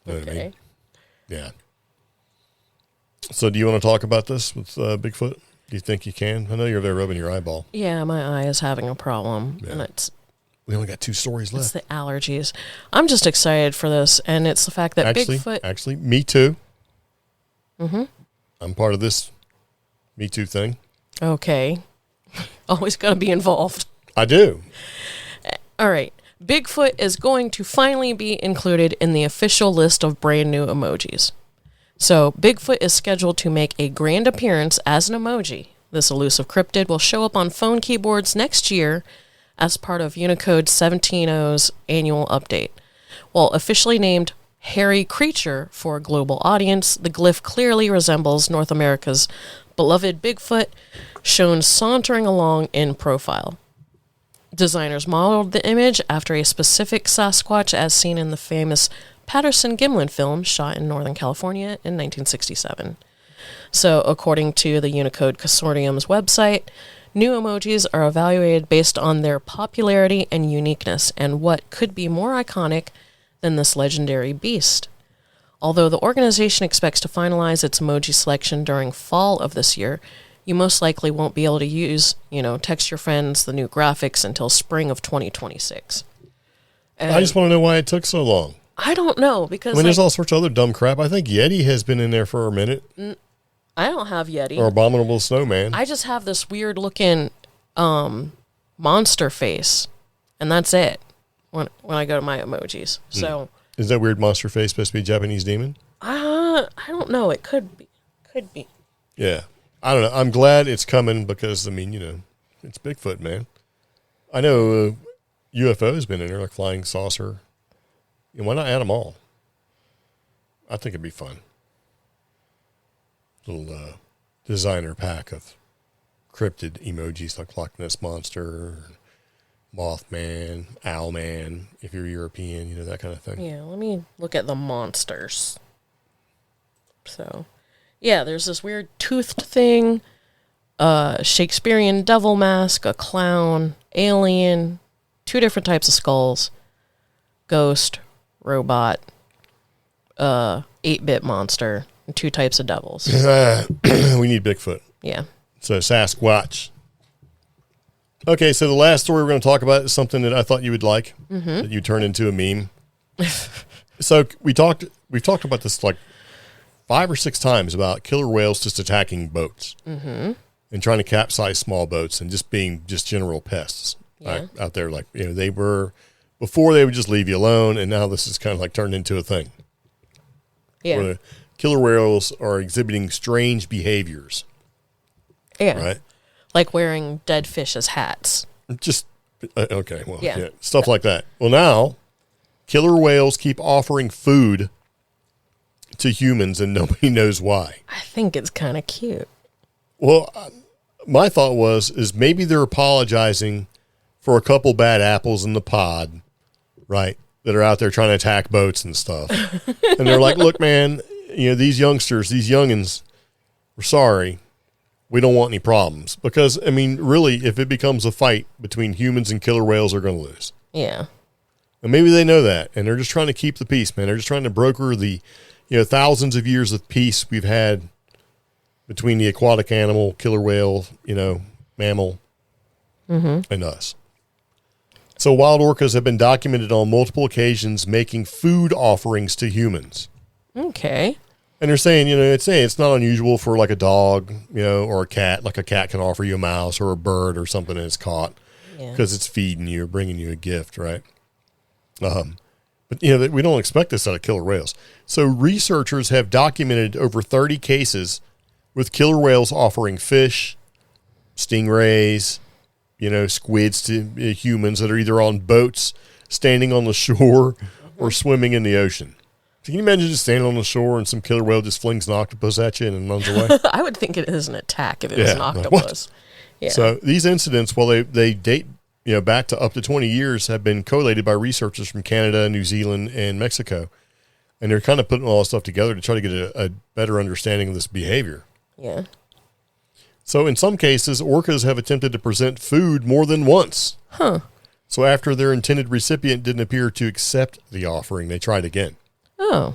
[SPEAKER 1] know what I mean? Yeah. So do you want to talk about this with Bigfoot? Do you think you can? I know you're there rubbing your eyeball.
[SPEAKER 2] Yeah, my eye is having a problem.
[SPEAKER 1] Yeah.
[SPEAKER 2] And
[SPEAKER 1] we only got 2 stories left.
[SPEAKER 2] It's the allergies. I'm just excited for this, and it's the fact that Bigfoot...
[SPEAKER 1] Actually, me too. Mm-hmm. I'm part of this Me Too thing.
[SPEAKER 2] Okay. Always got to be involved.
[SPEAKER 1] I do.
[SPEAKER 2] All right. Bigfoot is going to finally be included in the official list of brand new emojis. So, Bigfoot is scheduled to make a grand appearance as an emoji. This elusive cryptid will show up on phone keyboards next year as part of Unicode 17.0's annual update. While officially named Hairy Creature for a global audience, the glyph clearly resembles North America's beloved Bigfoot, shown sauntering along in profile. Designers modeled the image after a specific Sasquatch as seen in the famous Patterson-Gimlin film shot in Northern California in 1967. So, according to the Unicode Consortium's website, new emojis are evaluated based on their popularity and uniqueness and what could be more iconic than this legendary beast. Although the organization expects to finalize its emoji selection during fall of this year, you most likely won't be able to use, text your friends the new graphics until spring of 2026. And
[SPEAKER 1] I just want to know why it took so long.
[SPEAKER 2] I don't know, because
[SPEAKER 1] there's all sorts of other dumb crap. I think Yeti has been in there for a minute.
[SPEAKER 2] I don't have Yeti.
[SPEAKER 1] Or Abominable Snowman.
[SPEAKER 2] I just have this weird looking monster face, and that's it when I go to my emojis. So
[SPEAKER 1] is that weird monster face supposed to be a Japanese demon?
[SPEAKER 2] I don't know. It could be.
[SPEAKER 1] Yeah. I don't know. I'm glad it's coming because, it's Bigfoot, man. I know UFO's been in there, like flying saucer. Why not add them all? I think it'd be fun. Little designer pack of cryptid emojis like Lochness Monster, Mothman, Owlman, if you're European, that kind of thing.
[SPEAKER 2] Yeah, let me look at the monsters. So, yeah, there's this weird toothed thing, Shakespearean devil mask, a clown, alien, 2 different types of skulls, ghost, robot, 8-bit monster, and 2 types of devils.
[SPEAKER 1] We need Bigfoot.
[SPEAKER 2] Yeah.
[SPEAKER 1] So Sasquatch. Okay, so the last story we're going to talk about is something that I thought you would like, that you turned into a meme. So we've talked about this like 5 or 6 times about killer whales just attacking boats and trying to capsize small boats and just being general pests out there. Like, they were, before they would just leave you alone, and now this is kind of like turned into a thing.
[SPEAKER 2] Yeah.
[SPEAKER 1] Where the killer whales are exhibiting strange behaviors.
[SPEAKER 2] Yeah.
[SPEAKER 1] Right?
[SPEAKER 2] Like wearing dead fish as hats.
[SPEAKER 1] Just, okay, well, yeah, stuff like that. Well, now, killer whales keep offering food to humans, and nobody knows why.
[SPEAKER 2] I think it's kind of cute.
[SPEAKER 1] Well, my thought is maybe they're apologizing for a couple bad apples in the pod, right, that are out there trying to attack boats and stuff. And they're like, look, man, these youngsters, these youngins, we're sorry. We don't want any problems. Because, really, if it becomes a fight between humans and killer whales, they're going to lose.
[SPEAKER 2] Yeah.
[SPEAKER 1] And maybe they know that, and they're just trying to keep the peace, man. They're just trying to broker the, thousands of years of peace we've had between the aquatic animal, killer whale, mammal, and us. So wild orcas have been documented on multiple occasions making food offerings to humans.
[SPEAKER 2] Okay.
[SPEAKER 1] And they're saying, it's not unusual for like a dog, or a cat. Like a cat can offer you a mouse or a bird or something that it's caught because it's feeding you or bringing you a gift, right? But, we don't expect this out of killer whales. So researchers have documented over 30 cases with killer whales offering fish, stingrays, squids to humans that are either on boats, standing on the shore, or swimming in the ocean. Can you imagine just standing on the shore and some killer whale just flings an octopus at you and runs away?
[SPEAKER 2] I would think it is an attack if it was an octopus.
[SPEAKER 1] Yeah. So these incidents, while they date back to up to 20 years, have been collated by researchers from Canada, New Zealand, and Mexico. And they're kind of putting all this stuff together to try to get a better understanding of this behavior.
[SPEAKER 2] Yeah.
[SPEAKER 1] So in some cases, orcas have attempted to present food more than once.
[SPEAKER 2] Huh.
[SPEAKER 1] So after their intended recipient didn't appear to accept the offering, they tried again.
[SPEAKER 2] Oh.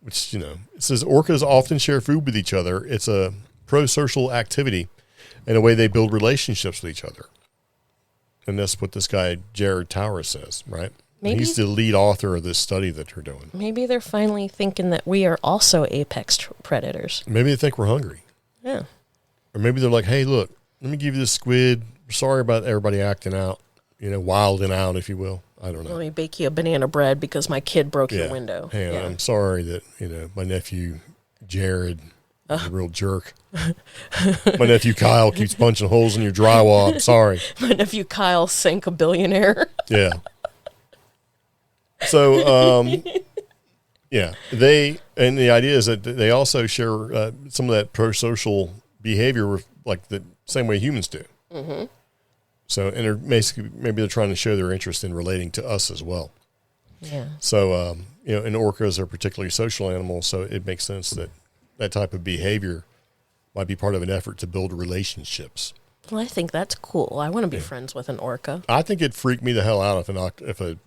[SPEAKER 1] Which, it says orcas often share food with each other. It's a pro-social activity and a way they build relationships with each other. And that's what this guy, Jared Tower, says, right?
[SPEAKER 2] Maybe
[SPEAKER 1] he's the lead author of this study that they're doing.
[SPEAKER 2] Maybe they're finally thinking that we are also apex predators.
[SPEAKER 1] Maybe they think we're hungry.
[SPEAKER 2] Yeah.
[SPEAKER 1] Or maybe they're like, hey, look, let me give you this squid. Sorry about everybody acting out, wilding out, if you will. I don't know.
[SPEAKER 2] Let me bake you a banana bread because my kid broke your window.
[SPEAKER 1] Hey,
[SPEAKER 2] yeah.
[SPEAKER 1] I'm sorry that, my nephew, Jared, is a real jerk. My nephew, Kyle, keeps punching holes in your drywall. I'm sorry.
[SPEAKER 2] My nephew, Kyle, sank a billionaire.
[SPEAKER 1] Yeah. So, the idea is that they also share some of that pro-social behavior like the same way humans do. Mm-hmm. So, and they're basically, maybe they're trying to show their interest in relating to us as well.
[SPEAKER 2] Yeah.
[SPEAKER 1] So, and orcas are particularly social animals, so it makes sense that that type of behavior might be part of an effort to build relationships.
[SPEAKER 2] Well, I think that's cool. I want to be friends with an orca.
[SPEAKER 1] I think it'd freak me the hell out if a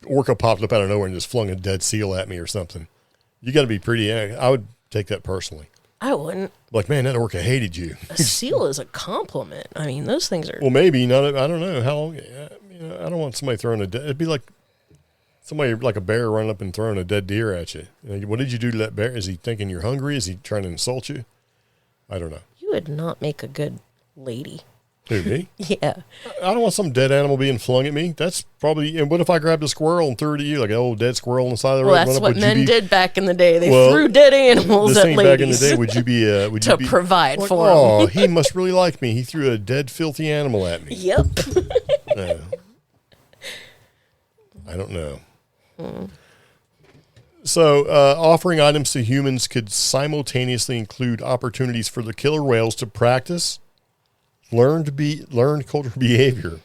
[SPEAKER 1] orca popped up out of nowhere and just flung a dead seal at me or something. You got to be pretty. I would take that personally.
[SPEAKER 2] I wouldn't.
[SPEAKER 1] Like, man, that orca hated you.
[SPEAKER 2] A seal is a compliment. I mean, those things are.
[SPEAKER 1] Well, maybe not. I don't know how long. I don't want somebody throwing it'd be like somebody like a bear running up and throwing a dead deer at you. What did you do to that bear? Is he thinking you're hungry? Is he trying to insult you? I don't know.
[SPEAKER 2] You would not make a good lady.
[SPEAKER 1] Who, me?
[SPEAKER 2] Yeah.
[SPEAKER 1] I don't want some dead animal being flung at me. That's probably. And what if I grabbed a squirrel and threw it at you, like an old dead squirrel on the side of the road?
[SPEAKER 2] Well, that's what men did back in the day. They threw dead animals at ladies.
[SPEAKER 1] Back in the day, would you be
[SPEAKER 2] to provide
[SPEAKER 1] like,
[SPEAKER 2] for them?
[SPEAKER 1] Oh, he must really like me. He threw a dead, filthy animal at me.
[SPEAKER 2] Yep.
[SPEAKER 1] I don't know. So, offering items to humans could simultaneously include opportunities for the killer whales to practice learned cultural behavior.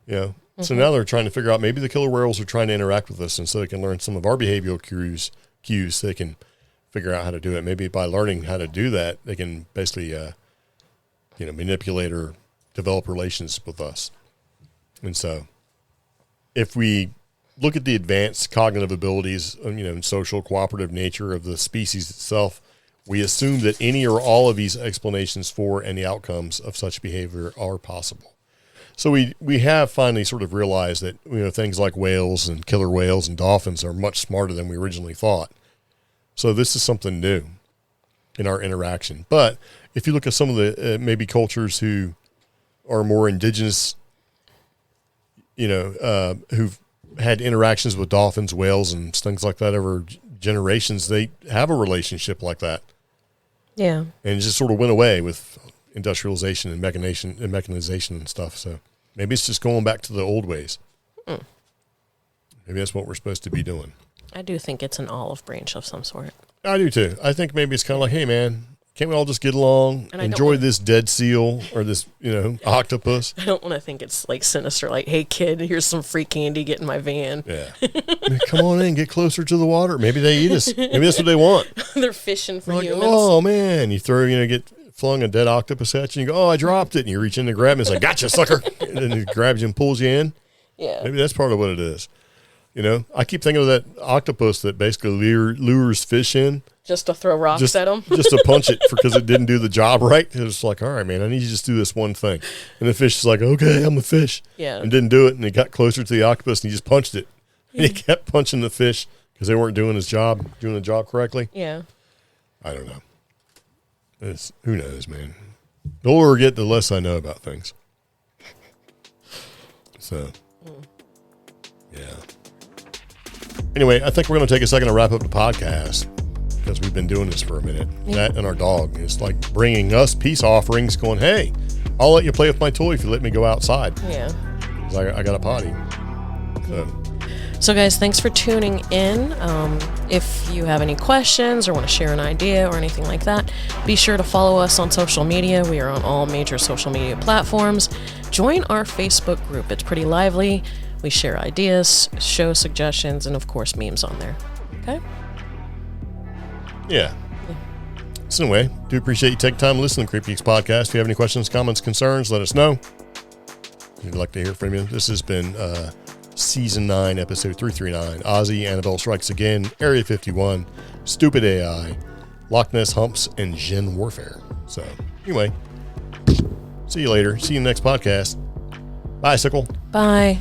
[SPEAKER 1] Yeah. So now they're trying to figure out, maybe the killer whales are trying to interact with us, and so they can learn some of our behavioral cues so they can figure out how to do it. Maybe by learning how to do that, they can basically, manipulate or develop relations with us. And so if we look at the advanced cognitive abilities, and social cooperative nature of the species itself, we assume that any or all of these explanations for and the outcomes of such behavior are possible. So we have finally sort of realized that, things like whales and killer whales and dolphins are much smarter than we originally thought. So this is something new in our interaction. But if you look at some of the maybe cultures who are more indigenous, who've had interactions with dolphins, whales, and things like that over generations, they have a relationship like that.
[SPEAKER 2] Yeah. And
[SPEAKER 1] it just sort of went away with industrialization and mechanization and stuff. So maybe it's just going back to the old ways. Maybe that's what we're supposed to be doing.
[SPEAKER 2] I do think it's an olive branch of some sort.
[SPEAKER 1] I do too. I think maybe it's kind of like, hey man, can't we all just get along, enjoy this dead seal or this, octopus?
[SPEAKER 2] I don't want to think it's like sinister, like, hey kid, here's some free candy, get in my van.
[SPEAKER 1] Yeah. Come on in, get closer to the water. Maybe they eat us. Maybe that's what they want.
[SPEAKER 2] They're fishing for humans.
[SPEAKER 1] Oh man, you throw, get flung a dead octopus at you and you go, oh, I dropped it. And you reach in to grab it and it's like, gotcha, sucker. And then he grabs you and pulls you in.
[SPEAKER 2] Yeah.
[SPEAKER 1] Maybe that's part of what it is. I keep thinking of that octopus that basically lures fish in.
[SPEAKER 2] Just to throw rocks at them?
[SPEAKER 1] Just to punch it because it didn't do the job right. It's like, all right, man, I need you to just do this one thing. And the fish is like, okay, I'm a fish.
[SPEAKER 2] Yeah.
[SPEAKER 1] And didn't do it. And he got closer to the octopus and he just punched it. And he kept punching the fish because they weren't doing the job correctly.
[SPEAKER 2] Yeah.
[SPEAKER 1] I don't know. Who knows, man? The older I get, the less I know about things. So, yeah. Anyway, I think we're going to take a second to wrap up the podcast because we've been doing this for a minute. Yeah. That and our dog. It's like bringing us peace offerings going, hey, I'll let you play with my toy if you let me go outside.
[SPEAKER 2] Yeah.
[SPEAKER 1] I got a potty.
[SPEAKER 2] So guys, thanks for tuning in. If you have any questions or want to share an idea or anything like that, be sure to follow us on social media. We are on all major social media platforms. Join our Facebook group. It's pretty lively. We share ideas, show suggestions, and of course, memes on there. Okay?
[SPEAKER 1] Yeah. So anyway, do appreciate you taking time to listen to CreepGeeks Podcast. If you have any questions, comments, concerns, let us know. We'd like to hear from you. This has been Season 9, Episode 339. Ozzy, Anabelle Strikes Again, Area 51, Stupid AI, Lochness Humps, and Jinn Warfare. So anyway, see you later. See you in the next podcast. Bye, Sickle.
[SPEAKER 2] Bye.